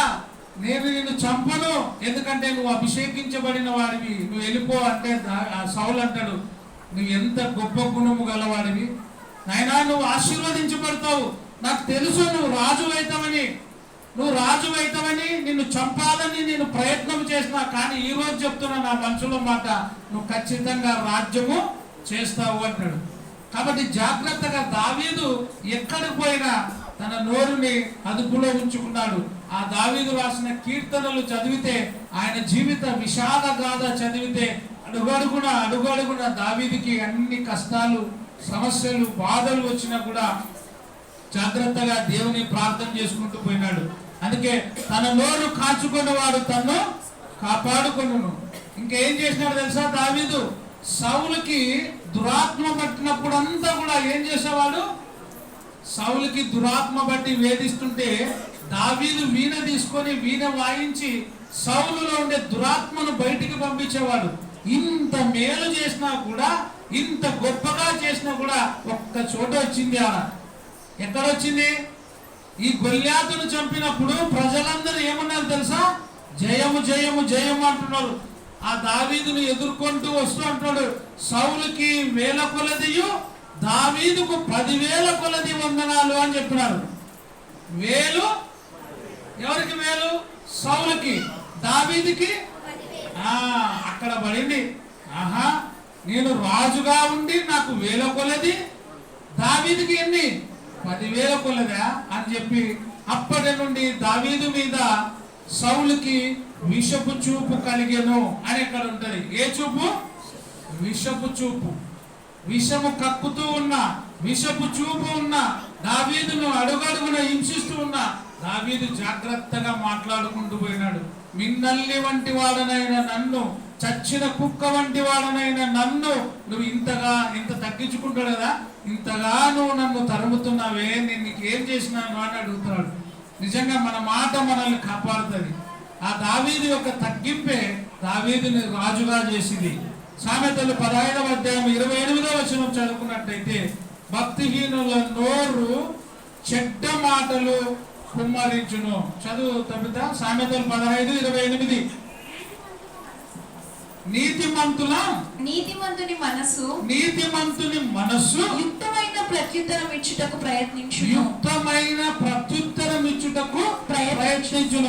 నేను నిన్ను చంపను, ఎందుకంటే నువ్వు అభిషేకించబడిన వాడివి, నువ్వు వెళ్ళిపో అంటే సౌలు అంటాడు, నువ్వు ఎంత గొప్ప గుణము గలవాడివి నాయనా, నువ్వు ఆశీర్వదించబడతావు, నాకు తెలుసు నువ్వు రాజు అవుతావని నిన్ను చంపాలని నేను ప్రయత్నం చేసినా, కానీ ఈ రోజు చెప్తున్నా నా మనసులో మాట, నువ్వు ఖచ్చితంగా రాజ్యము చేస్తావు అంటాడు. కాబట్టి జాగ్రత్తగా దావీదు ఎక్కడికి పోయినా తన నోరుని అదుపులో ఉంచుకున్నాడు. ఆ దావీదు రాసిన కీర్తనలు చదివితే, ఆయన జీవిత విషాద గాథ చదివితే అడుగడుగున దావీదుకి అన్ని కష్టాలు, సమస్యలు, బాధలు వచ్చినా కూడా జాగ్రత్తగా దేవుని ప్రార్థన చేసుకుంటూ పోయినాడు. అందుకే తన నోరు కాచుకున్నవాడు తన్ను కాపాడుకొనును. ఇంకేం చేసినాడు తెలుసా దావీదు? సౌలుకి దురాత్మ పట్టినప్పుడు అంతా కూడా ఏం చేసేవాడు? సౌలుకి దురాత్మ బట్టి వేధిస్తుంటే దావీదు వీణ తీసుకొని వీణ వాయించి సౌలులో ఉండే దురాత్మను బయటికి పంపించేవాడు. ఇంత మేలు చేసినా కూడా, ఇంత గొప్పగా చేసినా కూడా ఒక్క చోట వచ్చింది. ఆడ ఎక్కడొచ్చింది? ఈ గొల్యాతును చంపినప్పుడు ప్రజలందరూ ఏమన్నారు తెలుసా? జయము జయము జయము అంటున్నారు. ఆ దావీదును ఎదుర్కొంటూ వస్తూ అంటున్నాడు, సౌలుకి 1000 కొలదియు దావీదుకు 10,000 కొలది వందనాలు అని చెప్పినారు. 1000 ఎవరికి? 1000 సౌలుకి, దావీదుకి అక్కడ పడింది. ఆహా, నేను రాజుగా ఉండి నాకు 1000 కొలది, దావీదుకి ఎన్ని? 10,000 కొలదా అని చెప్పి అప్పటి నుండి దావీదు మీద సౌలుకి విషపు చూపు కలిగెను అని ఇక్కడ ఉంటది. ఏ చూపు? విషపు చూపు. విషము కక్కుతూ ఉన్న, విషపు చూపు ఉన్న దావీదును అడుగడుగున హింసిస్తూ ఉన్న దావీదు జాగ్రత్తగా మాట్లాడుకుంటూ పోయినాడు. మిన్నల్లి వంటి వాడనైన నన్ను, చచ్చిన కుక్క వంటి వాడనైన నన్ను నువ్వు ఇంత తగ్గించుకుంటాడు కదా, ఇంతగా నువ్వు నన్ను తరుముతున్నావే, నేను నీకేం చేసినాను అని అడుగుతున్నాడు. నిజంగా మన మాట మనల్ని కాపాడుతుంది. ఆ దావీదు యొక్క తగ్గింపే దావీదుని రాజుగా చేసింది. సామెతలు 15వ అధ్యాయం 28వ వచనం చదువుకున్నట్టయితే, భక్తిహీనుల నోరు చెడ్డ మాటలు కుమ్మరించును. చదువు తప్పిత సామెతలు 15:28. నీతిమంతుని మనస్సు యుక్తమైన ప్రత్యుత్తరం ఇచ్చుటకు ప్రయత్నించును.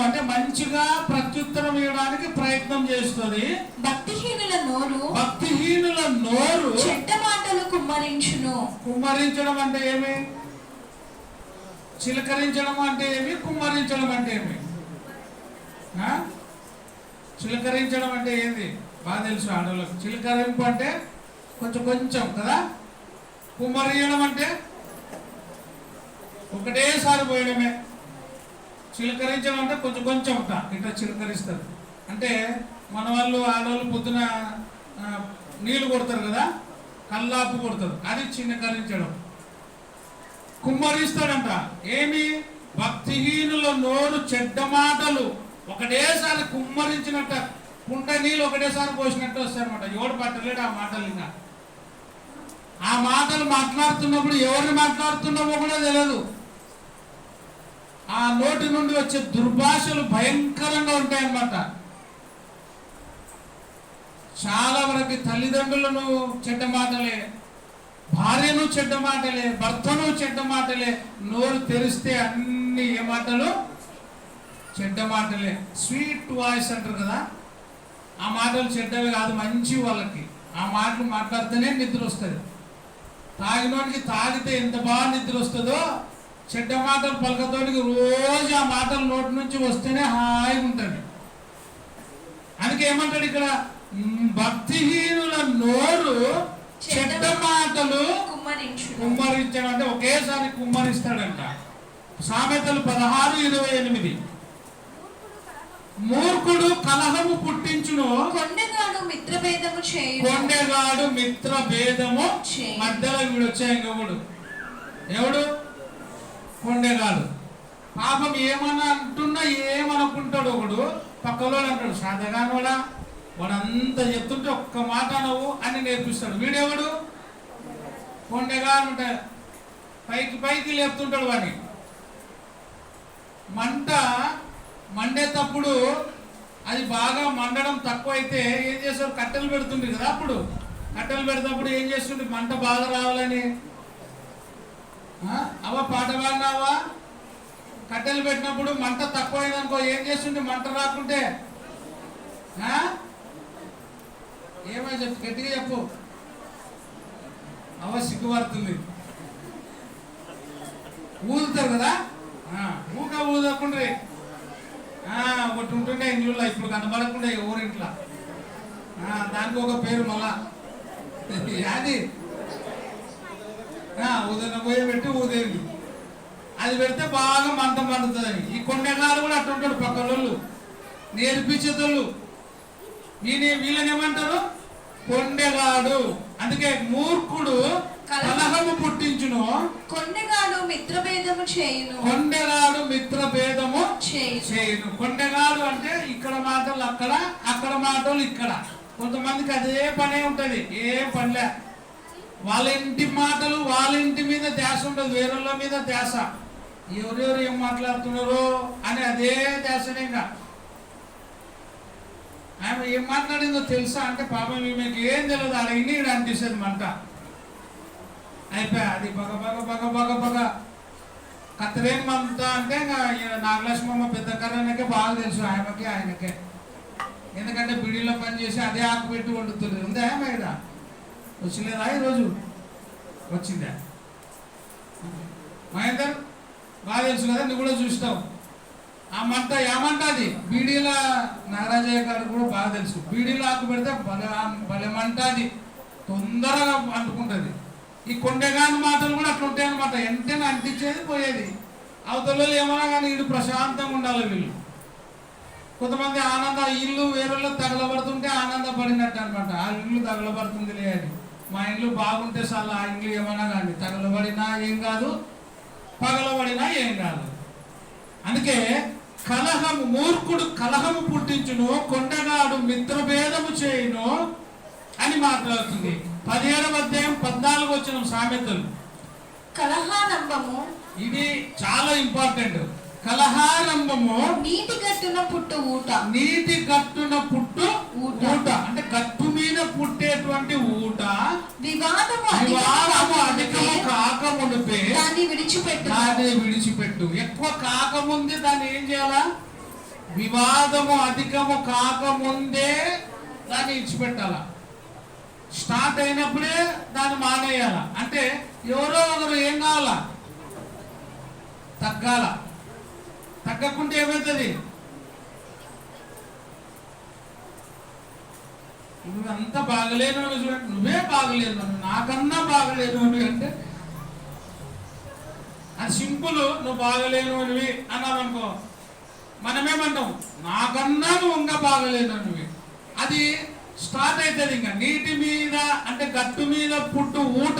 అంటే మంచిగా ప్రత్యుత్తరం ఇవ్వడానికి ప్రయత్నం చేస్తుంది. భక్తిహీనుల నోరు చెడ్డ మాటలు కుమ్మరించడం అంటే ఏమి? చిలకరించడం అంటే ఏమి? కుమ్మరించడం అంటే ఏమి? చిలకరించడం అంటే ఏంది? బాగా తెలుసు ఆడవాళ్ళకి. చిలకరింపు అంటే కొంచెం కదా. కుమ్మరియడం అంటే ఒకటేసారి పోయడమే. చిలకరించడం అంటే కొంచెం ఇట్లా చిలకరిస్తారు. అంటే మన వాళ్ళు ఆడవాళ్ళు పొద్దున నీళ్లు కొడతారు కదా, కల్లాపు కొడతారు, అది చిన్నకరించడం. కుమ్మరిస్తాడంట. ఏమి? భక్తిహీనుల నోరు చెడ్డ మాటలు ఒకటేసారి కుమ్మరించినట్ట, కుండ నీళ్ళు ఒకటేసారి పోసినట్టు వస్తారనమాట. ఎవడు పట్టలేడు ఆ మాటలు. ఇంకా ఆ మాటలు మాట్లాడుతున్నప్పుడు ఎవరిని మాట్లాడుతున్నామో కూడా తెలియదు. ఆ నోటి నుండి వచ్చే దుర్భాషలు భయంకరంగా ఉంటాయన్నమాట. చాలా వరకు తల్లిదండ్రులను చెడ్డ మాటలే, భార్యను చెడ్డ మాటలే, భర్తను చెడ్డ మాటలే. నోరు తెరిస్తే అన్ని ఏ మాటలు? చెడ్డ మాటలే. స్వీట్ వాయిస్ అంటారు కదా, ఆ మాటలు చెడ్డవి కాదు, మంచి వాళ్ళకి. ఆ మాటలు మాట్లాడితేనే నిద్ర వస్తుంది. తాగినోడికి తాగితే ఎంత బాగా నిద్ర వస్తుందో, చెడ్డ మాటలు పలకతోడికి రోజు ఆ మాటలు నోటి నుంచి వస్తేనే హాయిగా ఉంటుంది. అందుకే ఏమంటాడు ఇక్కడ? భక్తిహీనుల నోరు చెడ్డ మాటలు కుమ్మరించడం అంటే ఒకేసారి కుమ్మరిస్తాడంట. సామెతలు 16:28. మూర్ఖుడు కలహము పుట్టించును, కొండెగాడు మిత్రభేదము మధ్యలో వీడు వచ్చాయి. ఎవడు? కొండెగాడు. పాపం ఏమన్నా అంటున్నా ఏమనుకుంటాడు ఒకడు, పక్కలో అంటాడు సాధగానోడా, వాడంతా చెప్తుంటే ఒక్క మాట నవ్వు అని నేర్పిస్తాడు. వీడెవడు? కొండెగా ఉంటాడు, పైకి లేపుతుంటాడు వాడిని. మండేటప్పుడు అది బాగా మండడం తక్కువ అయితే ఏం చేస్తారు? కట్టెలు పెడుతుండ్రు కదా. అప్పుడు కట్టెలు పెడతాప్పుడు ఏం చేస్తుండే? మంట బాగా రావాలని పాట పాడినావా? కట్టెలు పెట్టినప్పుడు మంట తక్కువైందనుకో ఏం చేస్తుండే? మంట రాకుంటే ఏమై చెప్పు, గట్టిగా చెప్పు. సిగ్గుపడుతుంది. ఊదుతారు కదా, ఊదకుండ్రి. ఒకటి ఉంటుండే ఇంట్లో, ఇప్పుడు కనబడకుండా ఊరింట్లో. దానికి ఒక పేరు మళ్ళా అది ఊదన పోయి పెట్టి ఊదేది. అది పెడితే బాగా మంట మండుతుందని. ఈ కొండగాడు కూడా అట్టుంటాడు. పక్కనోళ్ళు నేర్పించేతోళ్ళు వీళ్ళని ఏమంటారు? కొండెగాడు. అందుకే మూర్ఖుడు కలహము పుట్టించును, కొండెగాడు మిత్రభేదము చేయును. కొండెగాడు అంటే ఇక్కడ మాటలు అక్కడ, అక్కడ మాటలు ఇక్కడ. కొంతమందికి అదే పనే ఉంటది, ఏం పనిలే. వాళ్ళ ఇంటి మాటలు వాళ్ళ ఇంటి మీద ధ్యాస ఉండదు, వేరేళ్ళ మీద ధ్యాస. ఎవరెవరు ఏం మాట్లాడుతున్నారో అని అదే ధ్యాసనే. ఇంకా ఆమె ఏం మాట్లాడిందో తెలుసా అంటే పాపం ఈమెకి ఏం తెలియదు. అడిగిని ఇక్కడ అనిపిస్తుంది మంట. అయిపోయా అది బగ కత్తిరేమంత అంటే ఇంకా నాగలక్ష్మమ్మ పెద్ద కర్రనకే బాగా తెలుసు ఆయనకే. ఎందుకంటే బిడిలో పని చేసి అదే ఆకు పెట్టి వండుతుంది. ఉందా మేడ? వచ్చిలేదా ఈరోజు? వచ్చిందా? మహేందర్ బాగా తెలుసు కదా, నువ్వు కూడా చూస్తావు. ఆ మంట ఏమంట? అది బీడీల నాగరాజయ్య గారు కూడా బాగా తెలుసు. బీడీలో ఆకు పెడితే భలే మంట, అది తొందరగా అంటుకుంటుంది. ఈ కొండగాని మాటలు కూడా అట్లా ఉంటాయి అనమాట. ఎంతైనా అంటించేది పోయేది. అవతల ఏమన్నా కానీ వీడు ప్రశాంతంగా ఉండాలి. వీళ్ళు కొంతమంది ఇల్లు వేరే తగలబడుతుంటే ఆనందపడినట్టు అనమాట. ఆ ఇల్లు తగలబడుతుంది లేదు, మా ఇల్లు బాగుంటే చాలా ఆ ఇల్లు ఏమన్నా కానీ తగలబడినా ఏం కాదు, పగలబడినా ఏం కాదు. అందుకే మూర్ఖుడు కలహము పుట్టించును, కొండగాడు మిత్రభేదము చేయును అని మాట్లాడుతుంది. 17వ అధ్యాయం 14 వచనం సామెతలు. కలహారంభము ఇది చాలా ఇంపార్టెంట్. కలహారంభము నీటి గట్టున పుట్టు ఊట. నీటి గట్టున పుట్టు ఊట. ఊట అంటే గట్టు మీద పుట్టేటువంటి ఊట వివాదము అధికము కాకముందే దాన్ని విడిచిపెట్టు. దాన్ని విడిచిపెట్టు. ఎక్కువ కాకముందే దాన్ని ఏం చేయాలా? వివాదము అధికము కాకముందే దాన్ని విడిచిపెట్టాలా. స్టార్ట్ అయినప్పుడే దాన్ని మానేయాల. అంటే ఎవరో ఒకరు ఏం కావాలా? తగ్గాల. తగ్గకుంటే ఏమవుతుంది? నువ్వంతా బాగలేను చూడండి, నువ్వే బాగలేదు, నాకన్నా బాగలేదు అంటే అది సింపుల్. నువ్వు బాగలేను అనివి అన్నావు అనుకో, మనమేమంటాం? నాకన్నా నువ్వు ఇంకా బాగలేను అనివి. అది స్టార్ట్ అవుతుంది. ఇంకా నీటి మీద అంటే గట్టు మీద పుట్టు ఊట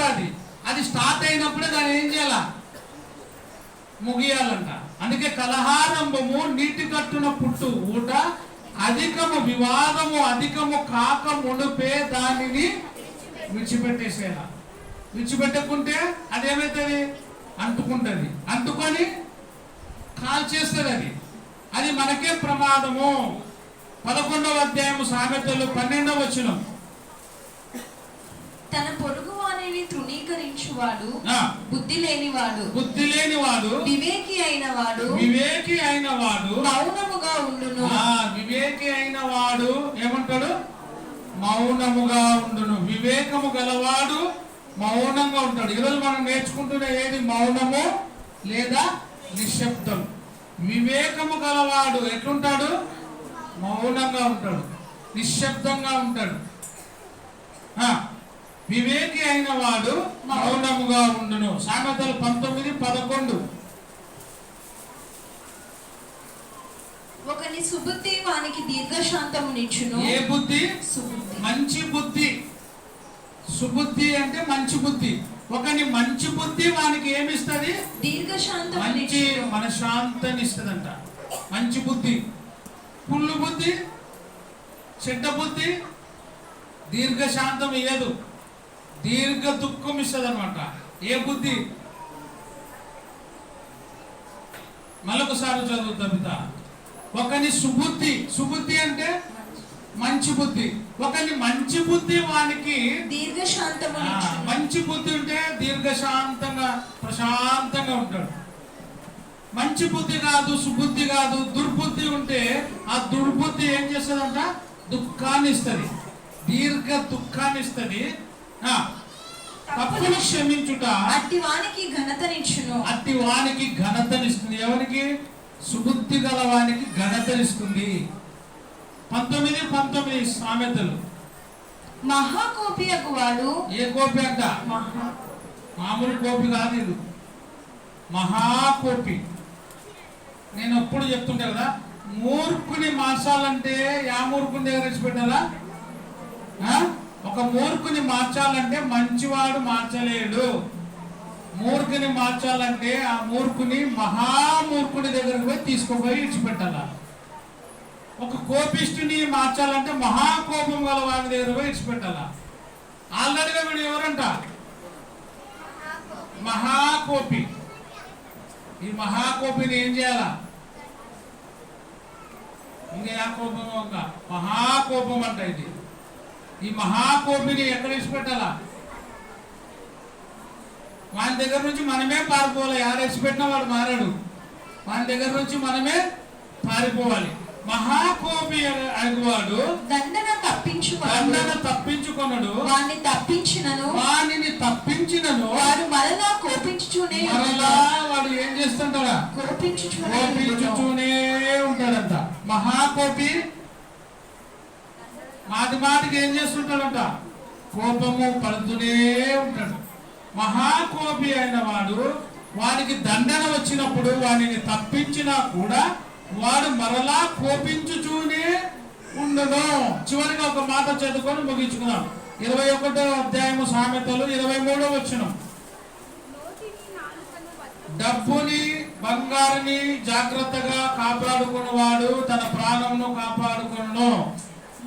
అది స్టార్ట్ అయినప్పుడే దాన్ని ఏం చేయాల? ముగియాలంట. అందుకే కలహారంభము నీటి గట్టున పుట్టు ఊట అధికము వివాదము అధికము కాక మునుపే దానిని విడిచిపెట్టేసేలా. విడిచిపెట్టకుంటే అదేమవుతుంది? అంటుకుంటుంది. అంటుకొని కాల్ చేస్తుంది. అది మనకే ప్రమాదము. 11వ అధ్యాయము సామెతలు 12వ వచనం. తన పొరుగు వానిని తృణీకరించువాడు బుద్ధి లేనివాడు వివేకి అయిన వాడు మౌనముగా ఉండును. వివేకి అయిన వాడు ఏమంటాడు? మౌనముగా ఉండును. వివేకము గలవాడు మౌనంగా ఉంటాడు. ఈరోజు మనం నేర్చుకుంటున్న ఏది? మౌనము లేదా నిశ్శబ్దం. వివేకము గలవాడు ఎట్లుంటాడు? మౌనంగా ఉంటాడు, నిశ్శబ్దంగా ఉంటాడు. వివేకి అయిన వాడు మౌనముగా ఉండును. సామెతలు 19:11. ఒకని సుబుద్ధి వానికి దీర్ఘశాంతమునిచ్చును. ఏ బుద్ధి? సుబుద్ధి. మంచి బుద్ధి. సుబుద్ధి అంటే మంచి బుద్ధి. ఒకని మంచి బుద్ధి వానికి ఏమిస్తుంది? దీర్ఘశాంతం. మంచి మనశ్శాంతిని ఇస్తుందంట మంచి బుద్ధి. పుల్లు బుద్ధి, చెడ్డ బుద్ధి దీర్ఘశాంతం ఇయ్యదు, దీర్ఘ దుఃఖం ఇస్తుంది అనమాట. ఏ బుద్ధి? మరొకసారి చదువుతా. ఒకని సుబుద్ధి. సుబుద్ధి అంటే మంచి బుద్ధి. ఒకని మంచి బుద్ధి వానికి దీర్ఘశాంతము. మంచి బుద్ధి ఉంటే దీర్ఘశాంతంగా ప్రశాంతంగా ఉంటాడు. మంచి బుద్ధి కాదు, సుబుద్ధి కాదు, దుర్బుద్ధి ఉంటే ఆ దుర్బుద్ధి ఏం చేస్తుందంట? దుఃఖాన్ని ఇస్తుంది, దీర్ఘ దుఃఖాన్ని ఇస్తుంది. తప్పును క్షమించుట అట్టి వానికి ఘనతనిచ్చును. అట్టి వానికి ఘనతనిస్తుంది. ఎవరికి? సుబుద్ధి గల వానికి ఘనతనిస్తుంది. 19:19 సామెతలు. మహాకోపి అగువాడు. ఏ కోపి అంట? మామూలు కోపి కాదు ఇది, మహాకోపి. నేను ఎప్పుడు చెప్తుంటా కదా, మూర్ఖుని మార్చాలంటే యా మూర్ఖుని దగ్గర విడిచిపెట్టాలా? ఒక మూర్ఖుని మార్చాలంటే మంచివాడు మార్చలేడు. మూర్ఖుని మార్చాలంటే ఆ మూర్ఖుని మహామూర్ఖుని దగ్గరకు పోయి తీసుకుపోయి విడిచిపెట్టాలా. ఒక కోపిష్టిని మార్చాలంటే మహాకోపం గల వాడి దగ్గర పోయి విడిచిపెట్టాలా. ఆల్రెడీగా వీడు ఎవరంట? మహాకోపి. ఈ మహాకోపిని ఏం చేయాలా? ఇంకా కోపం మహాకోపం అంట ఇది. ఈ మహాకోపిని ఎక్కడ విడిచిపెట్టాలా? వాని దగ్గర నుంచి మనమే పారిపోవాలి. ఎవరు విడిచిపెట్టినా వాడు మారాడు. వాని దగ్గర నుంచి మనమే పారిపోవాలి. మహాకోపి అగువాడు దండన తప్పించుకొనడు. వానిని తప్పించినను వాడు మరలా కోపించుచూనే వాడు ఏం చేస్తుంటాడా? కోపించుచూనే ఉంటాడంట. మహాకోపి మాటికి ఏం చేస్తుంటాడంట? కోపము పడుతూనే ఉంటాడు. మహాకోపి అయిన వాడు వానికి దండన వచ్చినప్పుడు వాడిని తప్పించినా కూడా వాడు మరలా కోపించుచూనే ఉండను. చివరిగా ఒక మాట చదువుకొని ముగించుకున్నాం. 21వ అధ్యాయము సామెతలు 23వ వచనం. డబ్బుని బంగారుని జాగ్రత్తగా కాపాడుకున్నవాడు తన ప్రాణమును కాపాడుకును.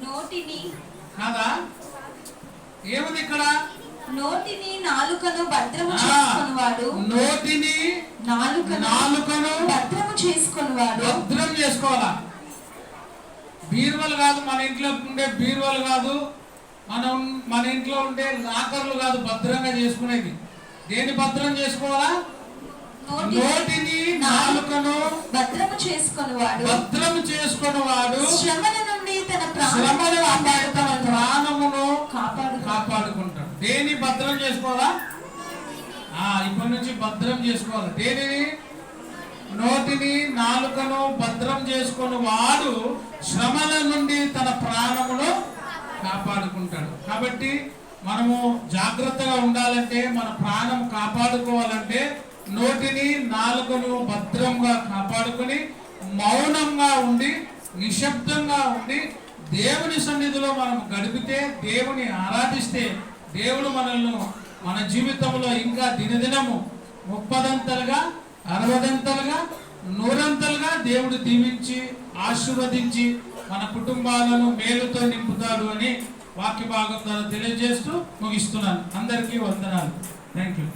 నోటిని కాదా? ఏముంది ఇక్కడ? నోటిని నాలుకను భద్రము చేసుకునివాడు నోటిని నాలుకను భద్రము చేసుకునివాడు. భద్రం చేసుకోవాలా. బీరువలు కాదు, మన ఇంట్లో ఉండే బీరువలు కాదు, మన ఇంట్లో ఉండే లాకర్లు కాదు భద్రంగా చేసుకునేది. దేని భద్రం చేసుకోవాలా? నోటిని నాలుకను భద్రము చేసుకునివాడు శ్రమల నుండి తన ప్రాణమును కాపాడుకుంటాడు. దేని భద్రం చేసుకోవాలా? ఇప్పటి నుంచి భద్రం చేసుకోవాలి. దేనిని? నోటిని నాలుకను భద్రం చేసుకొని వాడు శ్రమల నుండి తన ప్రాణమును కాపాడుకుంటాడు. కాబట్టి మనము జాగ్రత్తగా ఉండాలంటే, మన ప్రాణం కాపాడుకోవాలంటే నోటిని నాలుకను భద్రంగా కాపాడుకొని మౌనంగా ఉండి నిశ్శబ్దంగా ఉండి దేవుని సన్నిధిలో మనం గడిపితే, దేవుని ఆరాధిస్తే దేవుడు మనల్ని మన జీవితంలో ఇంకా దినదినము 30ంతలుగా 60ంతలుగా 100ంతలుగా దేవుడు దీవించి ఆశీర్వదించి మన కుటుంబాలను మేలుతో నింపుతాడు అని వాక్య భాగం ద్వారా తెలియజేస్తూ ముగిస్తున్నాను. అందరికీ వందనాలు. Thank you.